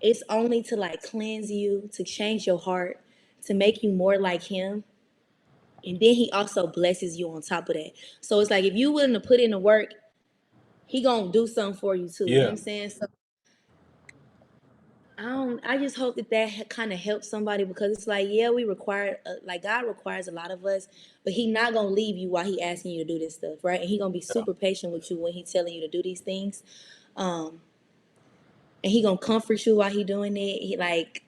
it's only to like cleanse you, to change your heart, to make you more like Him. And then He also blesses you on top of that. So it's like if you willing to put in the work, He gonna do something for you too. You know what Yeah, I'm saying? So I just hope that kind of helps somebody, because it's like, yeah, we require, like, God requires a lot of us, but He not gonna leave you while He asking you to do this stuff, right? And He gonna be Yeah. super patient with you when He telling you to do these things, um, and He gonna comfort you while He doing it. He like,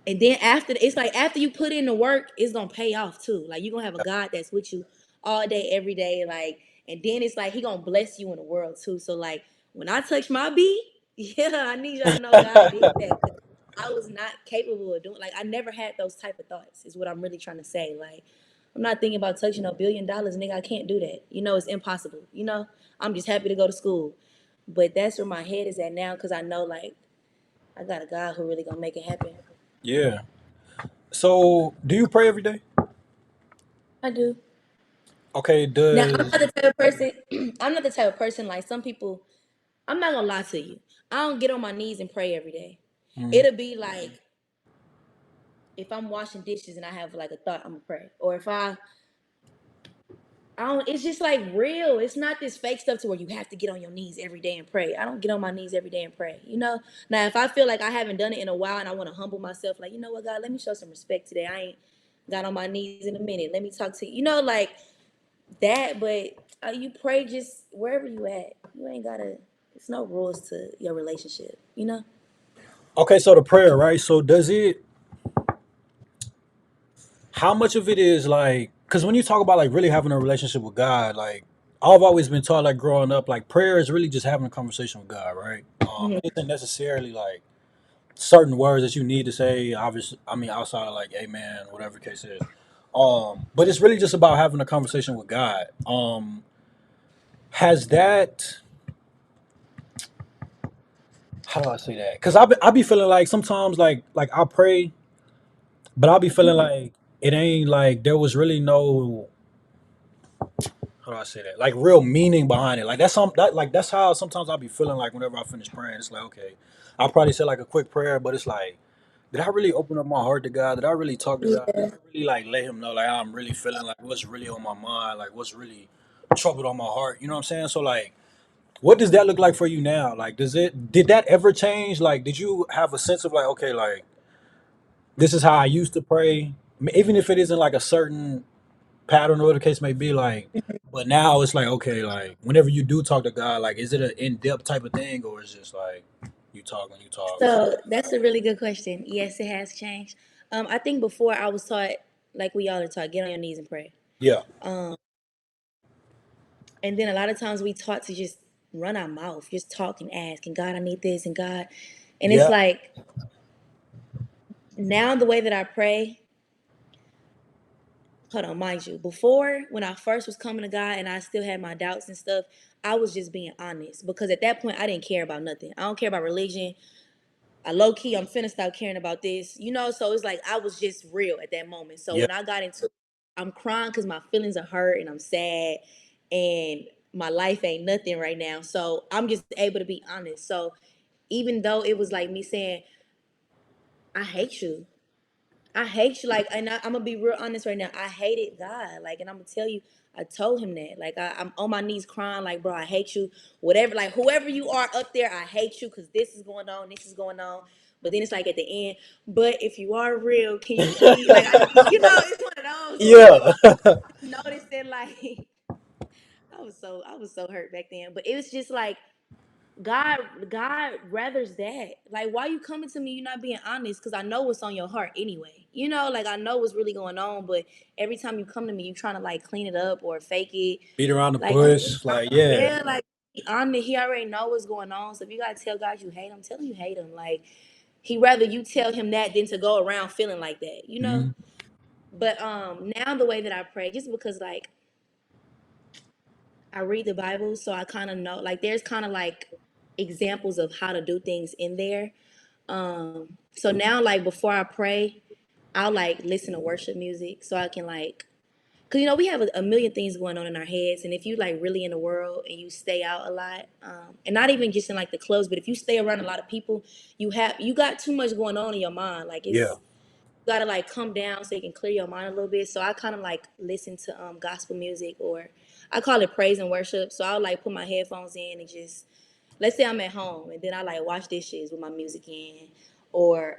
and then after, it's like after you put in the work, it's gonna pay off too. Like, you're gonna have a God that's with you all day, every day. Like, and then it's like He gonna bless you in the world too. So like, when I touch my beat, yeah, I need y'all to know God did that, because I was not capable of doing, like, I never had those type of thoughts, is what I'm really trying to say. Like, I'm not thinking about touching $1 billion, nigga. I can't do that. It's impossible. I'm just happy to go to school. But that's where my head is at now, because I know, like, I got a God who really gonna make it happen. Yeah. So, do you pray every day? I do. Okay. Now, I'm Does not the type of person. I'm not the type of person like some people. I'm not gonna lie to you. I don't get on my knees and pray every day. mm, It'll be like if I'm washing dishes and I have like a thought, I'm gonna pray. Or if I don't. It's just like real. It's not this fake stuff to where you have to get on your knees every day and pray. I don't get on my knees every day and pray. Now if I feel like I haven't done it in a while and I want to humble myself, like, you know what, God, let me show some respect today. I ain't got on my knees in a minute. Let me talk to you. Like that. But you pray just wherever you at. You ain't gotta. There's no rules to your relationship. okay. So the prayer, right? So does it? How much of it is like? Because when you talk about like really having a relationship with God, like I've always been taught like growing up, like prayer is really just having a conversation with God, right? It isn't necessarily like certain words that you need to say. Obviously, I mean outside of like Amen, whatever the case is. But it's really just about having a conversation with God. Has that? How do I say that? Because I be feeling like sometimes like I pray, but I'll be feeling like it ain't like there was really no, how do I say that? Like real meaning behind it. Like that's how sometimes I'll be feeling like whenever I finish praying. It's like, okay, I'll probably say like a quick prayer, but it's like, did I really open up my heart to God? Did I really talk to God? Did Yeah. I really like let Him know like I'm really feeling like what's really on my mind, like what's really troubled on my heart? You know what I'm saying? So like, what does that look like for you now? Like, did that ever change? Like, did you have a sense of like, okay, like this is how I used to pray, even if it isn't like a certain pattern or whatever the case may be, like, but now it's like, okay, like whenever you do talk to God, like, is it an in-depth type of thing, or is it just like you talk when you talk? So that's a really good question. Yes, it has changed. I think before I was taught, like we all are taught, get on your knees and pray. Yeah, Um, and then a lot of times we taught to just run our mouth, just talk and ask, and God, I need this, and God, and it's yeah, like now the way that I pray. Hold on, mind you, before when I first was coming to God and I still had my doubts and stuff, I was just being honest, because at that point I didn't care about nothing. I don't care about religion. I low key, I'm finna stop caring about this. So it's like I was just real at that moment. So yeah. when I got into, I'm crying because my feelings are hurt and I'm sad, and my life ain't nothing right now. So I'm just able to be honest. So even though it was like me saying, I hate you. I hate you. Like, and I'm gonna be real honest right now. I hated God. Like, and I'm gonna tell you, I told him that. Like, I'm on my knees crying, like, bro, I hate you. Whatever, like, whoever you are up there, I hate you because this is going on, this is going on. But then it's like at the end, but if you are real, can you please, like, it's one of those where Yeah. I noticed that, like, I was so hurt back then. But it was just like, God rathers that. Like, why you coming to me? You're not being honest, because I know what's on your heart anyway. Like, I know what's really going on, but every time you come to me, you trying to like clean it up or fake it. Beat around the Like, just be bush, like, yeah. yeah, like, be honest. He already know what's going on. So if you gotta tell God you hate him, tell him you hate him. Like, he rather you tell him that than to go around feeling like that. Mhm. But now the way that I pray, just because like I read the Bible, so I kind of know, like, there's kind of like examples of how to do things in there. So now, like, before I pray, I'll like listen to worship music so I can like, cause we have a million things going on in our heads, and if you like really in the world and you stay out a lot, and not even just in like the clubs, but if you stay around a lot of people, you got too much going on in your mind. Like, Yeah. it's you gotta like come down so you can clear your mind a little bit. So I kind of like listen to gospel music, or I call it praise and worship. So I'll like put my headphones in and just, let's say I'm at home, and then I like watch dishes with my music in, or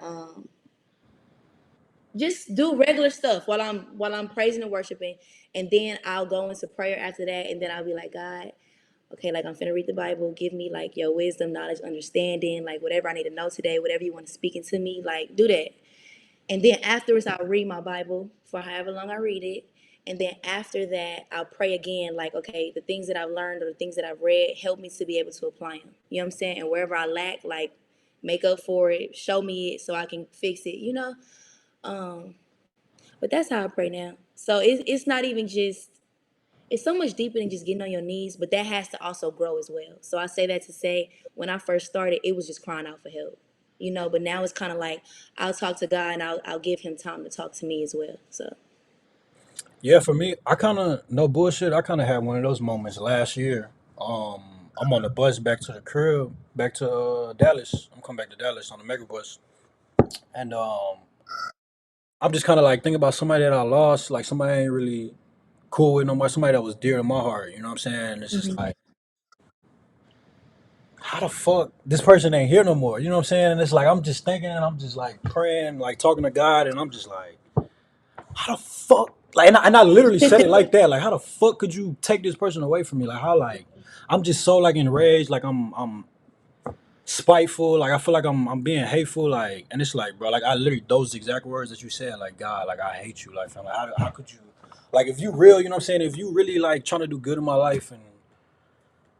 just do regular stuff while I'm praising and worshiping, and then I'll go into prayer after that, and then I'll be like, God, okay, like I'm finna read the Bible, give me like your wisdom, knowledge, understanding, like whatever I need to know today, whatever you want to speak into me, like do that. And then afterwards, I'll read my Bible for however long I read it. And then after that, I'll pray again, like, okay, the things that I've learned or the things that I've read, help me to be able to apply them. You know what I'm saying? And wherever I lack, like, make up for it, show me it so I can fix it, you know? Um, but that's how I pray now. So it's not even just, it's so much deeper than just getting on your knees, but that has to also grow as well. So I say that to say, when I first started, it was just crying out for help, you know. But now it's kind of like I'll talk to God and I'll give Him time to talk to me as well. So Yeah, for me, I kind of no bullshit. I kind of had one of those moments last year. I'm on the bus back to the crib, back to Dallas. I'm coming back to Dallas on the mega bus, and I'm just kind of like thinking about somebody that I lost, like somebody I ain't really cool with no more, somebody that was dear to my heart. You know what I'm saying? It's just mhm. like, how the fuck this person ain't here no more? You know what I'm saying? And it's like I'm just thinking, and I'm just like praying, like talking to God, and I'm just like, how the fuck? Like, and I literally said it like that. Like, how the fuck could you take this person away from me? Like, how like I'm just so like enraged. Like, I'm spiteful. Like, I feel like I'm being hateful. Like, and it's like, bro, like I literally those exact words that you said. Like, God, like I hate you. Like, fam, like how could you? Like, if you real, you know what I'm saying? If you really like trying to do good in my life, and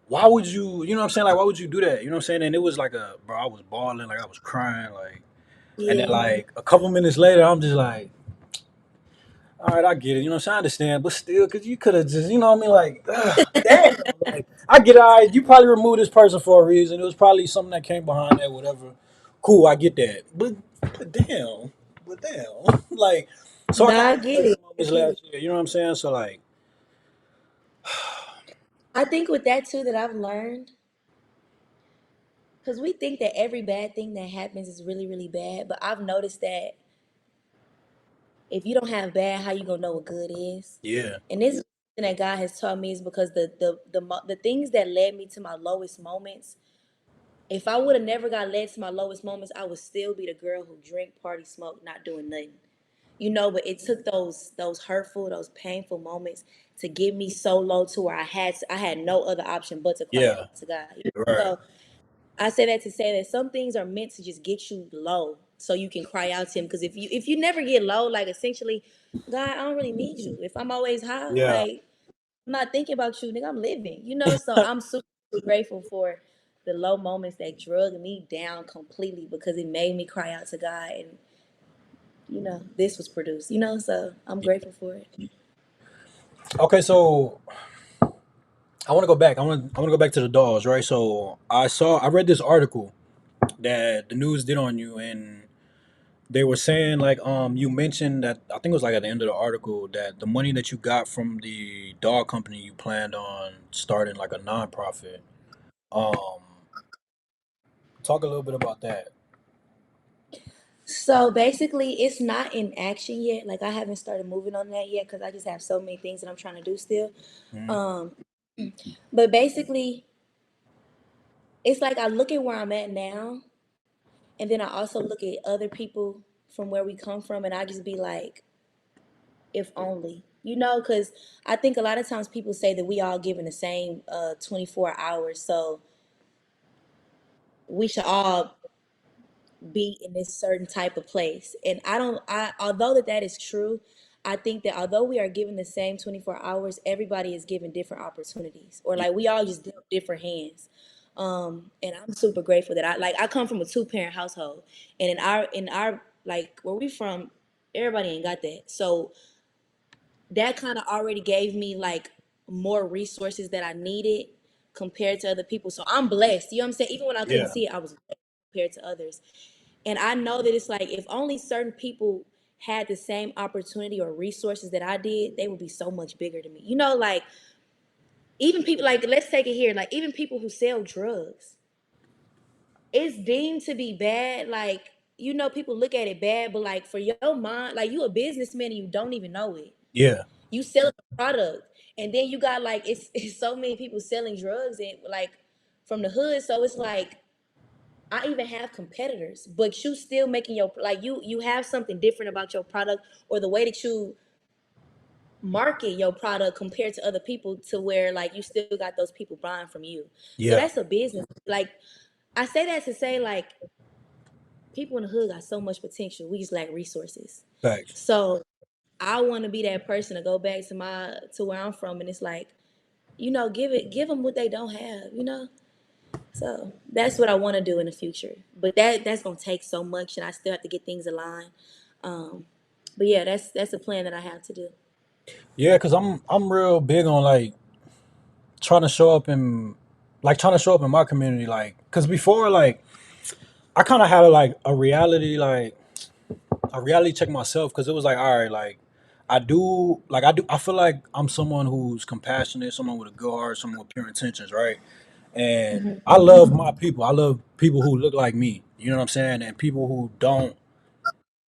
why would you? You know what I'm saying? Like, why would you do that? You know what I'm saying? And it was like a bro. I was bawling. Like, I was crying. Like, and then Yeah. like a couple minutes later, I'm just like. All right, I get it. You know, what I'm saying? I understand, but still, cause you could have just, you know, what I mean, like, damn. Like, I get it. All right, you probably removed this person for a reason. It was probably something that came behind that, whatever. Cool, I get that. But damn, like, so I Nah, kind I of had get those it. I moments get it. last year. You know what I'm saying? So like, I think with that too that I've learned, because we think that every bad thing that happens is really, really bad, but I've noticed that if you don't have bad, how you gonna know what good is? yeah, And this is something that God has taught me is because the things that led me to my lowest moments, if I would have never got led to my lowest moments, I would still be the girl who drink, party, smoke, not doing nothing. You know, but it took those hurtful, those painful moments to get me so low to where I had no other option but to cry yeah, out to God. right, So I say that to say that some things are meant to just get you low so you can cry out to Him. Because if you never get low, like essentially, God, I don't really need you. If I'm always high, yeah. like I'm not thinking about you, nigga. I'm living, you know. So I'm super grateful for the low moments that drug me down completely because it made me cry out to God, and this was produced, So I'm grateful for it. Okay, so I want to go back. I want to go back to the dolls, right? So I read this article that the news did on you, and they were saying like you mentioned that I think it was like at the end of the article that the money that you got from the dog company you planned on starting like a nonprofit. Um Talk a little bit about that. So basically, it's not in action yet. Like I haven't started moving on that yet because I just have so many things that I'm trying to do still. Mhm. Um, but basically, it's like I look at where I'm at now, and then I also look at other people from where we come from, and I just be like, if only, because I think a lot of times people say that we all given the same 24 hours, so we should all be in this certain type of place. And I don't I although that is true, I think that although we are given the same 24 hours, everybody is given different opportunities, or Yeah. like we all just dealt different hands. And I'm super grateful that I come from a two-parent household, and in our like where we from, everybody ain't got that. So that kind of already gave me like more resources that I needed compared to other people. So I'm blessed. You know what I'm saying? Even when I couldn't Yeah. see it, I was blessed compared to others. And I know that it's like if only certain people had the same opportunity or resources that I did, they would be so much bigger to me. Like even people, like let's take it here, like even people who sell drugs, it's deemed to be bad. Like, people look at it bad, but like for your mind, like you a businessman and you don't even know it. Yeah. You sell a product, and then you got like it's so many people selling drugs and like from the hood. So it's like I even have competitors, but you still making your like you have something different about your product or the way that you market your product compared to other people to where like you still got those people buying from you. So Yeah, that's a business. Like I say that to say like people in the hood got so much potential. We just lack resources. facts. So I want to be that person to go back to where I'm from and it's like, give them what they don't have, So that's what I want to do in the future. But that's gonna take so much, and I still have to get things aligned. Um, but yeah, that's a plan that I have to do. Yeah, cause I'm real big on like trying to show up in trying to show up in my community, like, cause before, like, I kind of had a reality check myself, because it was like, all right, like, I feel like I'm someone who's compassionate, someone with a good heart, someone with pure intentions, right? And Hmm. I love my people. I love people who look like me. You know what I'm saying? And people who don't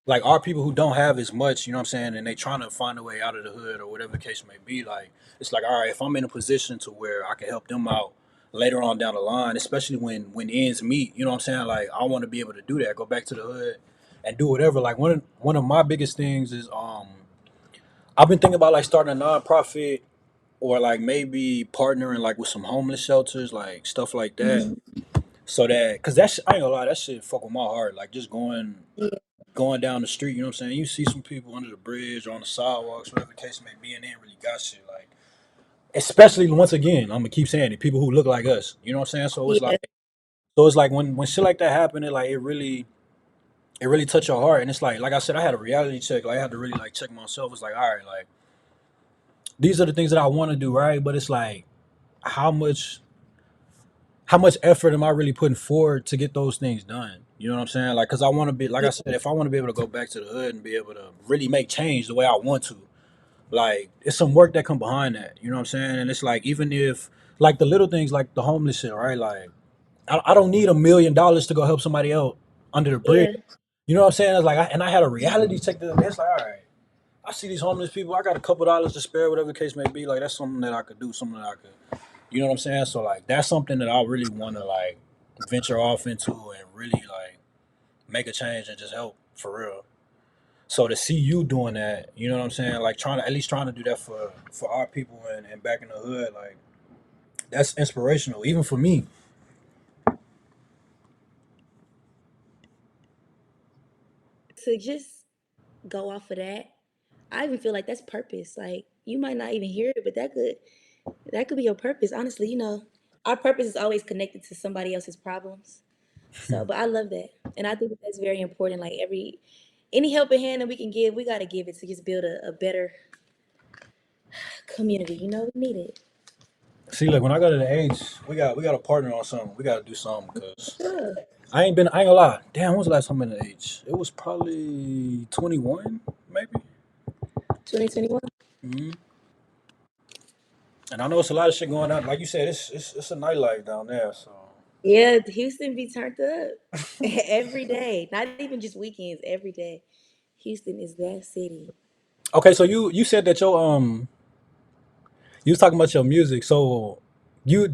like are people who don't have as much. You know what I'm saying? And they trying to find a way out of the hood or whatever the case may be. Like, it's like, all right, if I'm in a position to where I can help them out later on down the line, especially when ends meet. You know what I'm saying? Like, I want to be able to do that. Go back to the hood and do whatever. Like, one of my biggest things is I've been thinking about like starting a nonprofit, or like maybe partnering like with some homeless shelters, like stuff like that. Hmm. So that, because I ain't gonna lie, that shit fuck with my heart. Like, just going down the street, you know what I'm saying? You see some people under the bridge or on the sidewalks, whatever the case may be, and they ain't really got shit. Like, especially once again, I'm gonna keep saying it, people who look like us. You know what I'm saying? Yeah, So it's like when shit like that happen, it really touch your heart. And it's like I said, I had a reality check. Like, I had to really like check myself. It's like, all right, like, these are the things that I want to do, right? But it's like, how much how much effort am I really putting forward to get those things done? You know what I'm saying? Like, cause I want to be, like I yeah, said, if I want to be able to go back to the hood and be able to really make change the way I want to, like, it's some work that come behind that. You know what I'm saying? And it's like, even if like the little things, like the homeless shit, right? Like, I don't need $1 million to go help somebody else under the bridge. yeah, You know what I'm saying? It's like, and I had a reality check the other day. It's like, all right, I see these homeless people. I got a couple dollars to spare, whatever the case may be. Like, that's something that I could do, something that I could, you know what I'm saying? So like, that's something that I really want to like venture off into and really like make a change and just help for real. So to see you doing that, you know what I'm saying? Like, trying to, at least trying to do that for our people and back in the hood, like, that's inspirational, even for me. to just go off of that. I even feel like that's purpose. Like you might not even hear it, but that could be your purpose. Honestly, our purpose is always connected to somebody else's problems. So, but I love that, and I think that that's very important. Like any helping hand that we can give, we got to give it to just build a better community. We need it. See, like, when I go to the H, we got to partner on something. We got to do something, because Yeah. I ain't gonna lie. Damn, when was the last time I'm in the H? It was probably 21, maybe. 2021. Hmm. And I know it's a lot of shit going on. Like you said, it's a nightlife down there. So Yeah, Houston be turned up every day. Not even just weekends. Every day. Houston is that city. okay, so you said that you was talking about your music. So you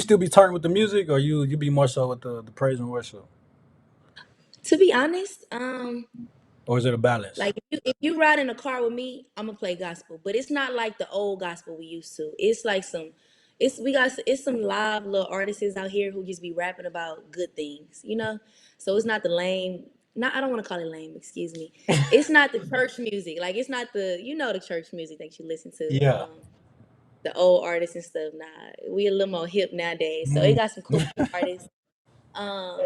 still be turning with the music, or you be more so with the praise and worship, To be honest, or is it a balance? like if you ride in a car with me, I'm gonna play gospel, but it's not like the old gospel we used to. It's like it's some live little artists out here who just be rapping about good things. So it's not the lame. Not I don't want to call it lame. Excuse me. It's not the church music. Like it's not the church music that you listen to. Yeah. The old artists and stuff. Nah, we a little more hip nowadays. So it Mm. got some cool artists. Um,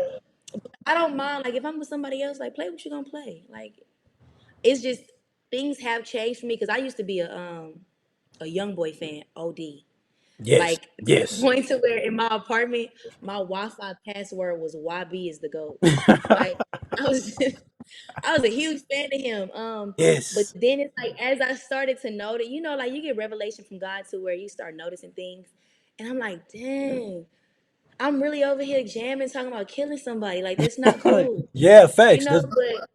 I don't mind. Like if I'm with somebody else, like play what you gonna play. Like it's just things have changed for me because I used to be a young boy fan, OD. Yes. Like to the Yes. point to where in my apartment, my Wi-Fi password was YB is the GOAT. Like I was I was a huge fan of him. But Yes. then it's like as I started to notice, like you get revelation from God to where you start noticing things. And I'm like, dang, I'm really over here jamming, talking about killing somebody. Like that's not cool. Yeah. Facts. That's But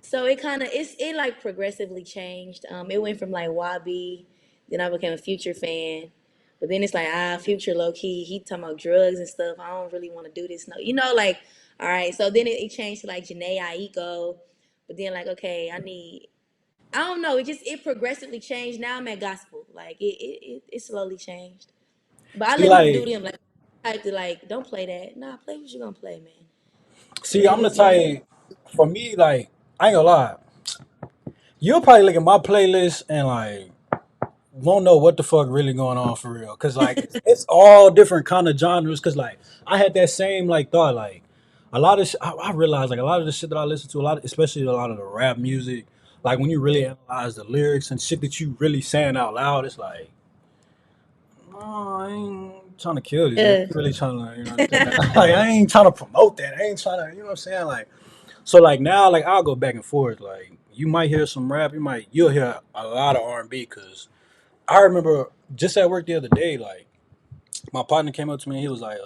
so it like progressively changed. It went from like YB, then I became a Future fan. But then it's like, Future low key, he talking about drugs and stuff. I don't really want to do this. No, like, all right. So then it changed to like Janae Aiko. But then like, okay, I don't know. It progressively changed. Now I'm at gospel. Like it slowly changed. But I See, let people do like, them. Like I have to like, don't play that. Nah, play what you gonna play, man. see, It I'm the is what it type. For me, like, I ain't gonna lie. You'll probably look at my playlist and like won't know what the fuck really going on for real. Cause like it's all different kind of genres. Cause like I had that same like thought. Like a lot of I realized like a lot of the shit that I listen to, a lot, especially a lot of the rap music. Like when you really analyze the lyrics and shit that you really saying out loud, it's like, no, I ain't trying to kill these niggas. is. I ain't really trying to, you know what I'm saying? Like I ain't trying to promote that. I ain't trying to, you know what I'm saying? Like so like now like I'll go back and forth. Like you might hear some rap, you'll hear a lot of R&B because I remember just at work the other day, like my partner came up to me and he was like,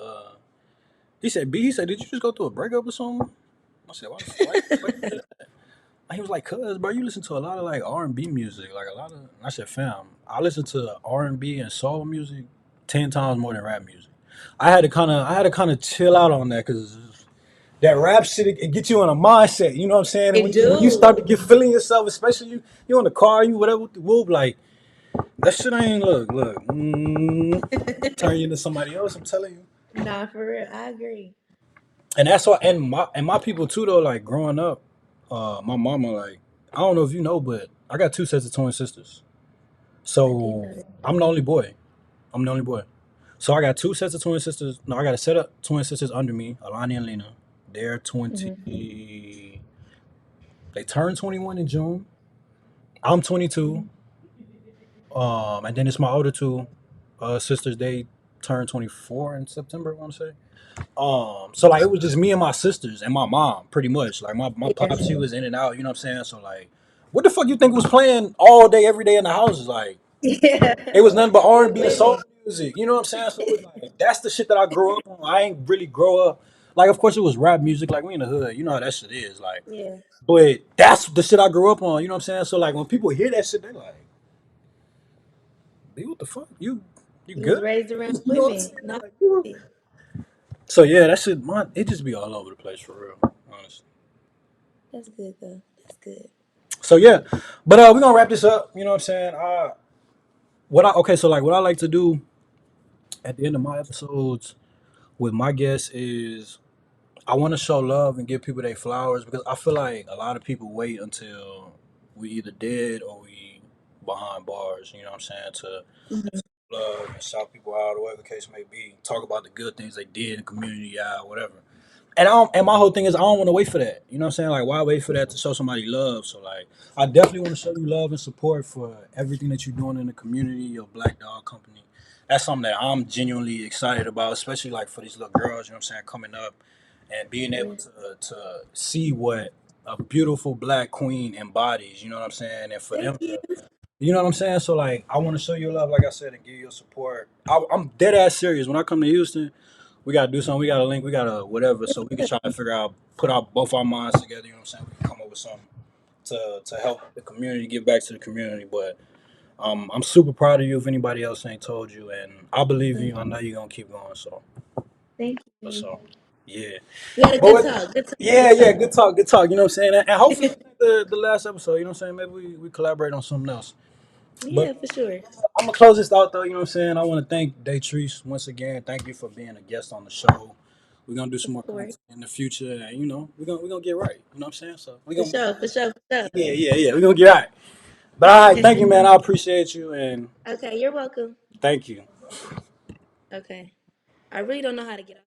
he said, B, he said, did you just go through a breakup or something? I said, why you say that? He was like, cuz, bro, you listen to a lot of like R&B music, like a lot of. I said, fam, I listen to R&B and soul music 10 times more than rap music. I had to kind of chill out on that because that rap shit it gets you in a mindset. You know what I'm saying? And It when you start to do. get feeling yourself, especially you in the car, you whatever with the whoop, like that shit ain't turn you into somebody else. I'm telling you. Nah, for real. I agree. And that's why, and my people too though. Like growing up, my mama like I don't know if you know, but I got two sets of twin sisters. I didn't know So that. I'm the only boy. I'm the only boy. So I got two sets of twin sisters. No, I got a set of twin sisters under me, Alani and Lena. They're Hmm. 20. They turned 21 in June. I'm 22. And then it's my older two sisters. They turned 24 in September. I want to say. So like it was just me and my sisters and my mom, pretty much. Like my Yeah. pops, he was in and out. You know what I'm saying? So like, what the fuck you think was playing all day, every day in the house? Is like Yeah. it was nothing but R&B and soul Women. music. You know what I'm saying? So it was like that's the shit that I grew up on. I ain't really grow up. Like of course it was rap music. Like we in the hood. You know how that shit is. Like, Yeah. but that's the shit I grew up on. You know what I'm saying? So like when people hear that shit, they like, "B, what the fuck? You You was good?" raised around You know what I'm women. saying? No. Like, so yeah, that shit, it just be all over the place for real, honestly. That's good though. That's good. So yeah, but we're gonna wrap this up. You know what I'm saying? So like what I like to do at the end of my episodes with my guests is I want to show love and give people their flowers because I feel like a lot of people wait until we either dead or we behind bars. You know what I'm saying? To Mhm. love and shout people out or whatever the case may be. Talk about the good things they did in the community, whatever. And my whole thing is I don't want to wait for that. You know what I'm saying? Like why wait for that to show somebody love? So like I definitely want to show you love and support for everything that you're doing in the community, your Black Dog Company. That's something that I'm genuinely excited about, especially like for these little girls, you know what I'm saying, coming up and being able Yeah. to see what a beautiful black queen embodies, you know what I'm saying? And for them Thank you. to you know what I'm saying? So like I want to show you love, like I said, and give you support. I'm dead ass serious. When I come to Houston, we gotta do something. We gotta link. We gotta whatever. So we can try to figure out, put our both our minds together. You know what I'm saying? We can come up with something to help the community, give back to the community. But I'm super proud of you. If anybody else ain't told you, and I believe in Thank you. I know you're gonna keep going. So thank you. so yeah. We had a But good talk. Good talk. yeah, Good yeah, talk. good talk, good talk. You know what I'm saying? And hopefully the last episode. You know what I'm saying? Maybe we collaborate on something else. But Yeah, for sure. I'm gonna close this out though. You know what I'm saying? I want to thank Datreese once again. Thank you for being a guest on the show. We're gonna do some Of more course. content in the future, and we're gonna get right. You know what I'm saying? So we're For gonna sure. For sure. For yeah. We're gonna get right. But all right, thank you, sure. man. I appreciate you, and Okay, you're welcome. thank you. Okay. I really don't know how to get off.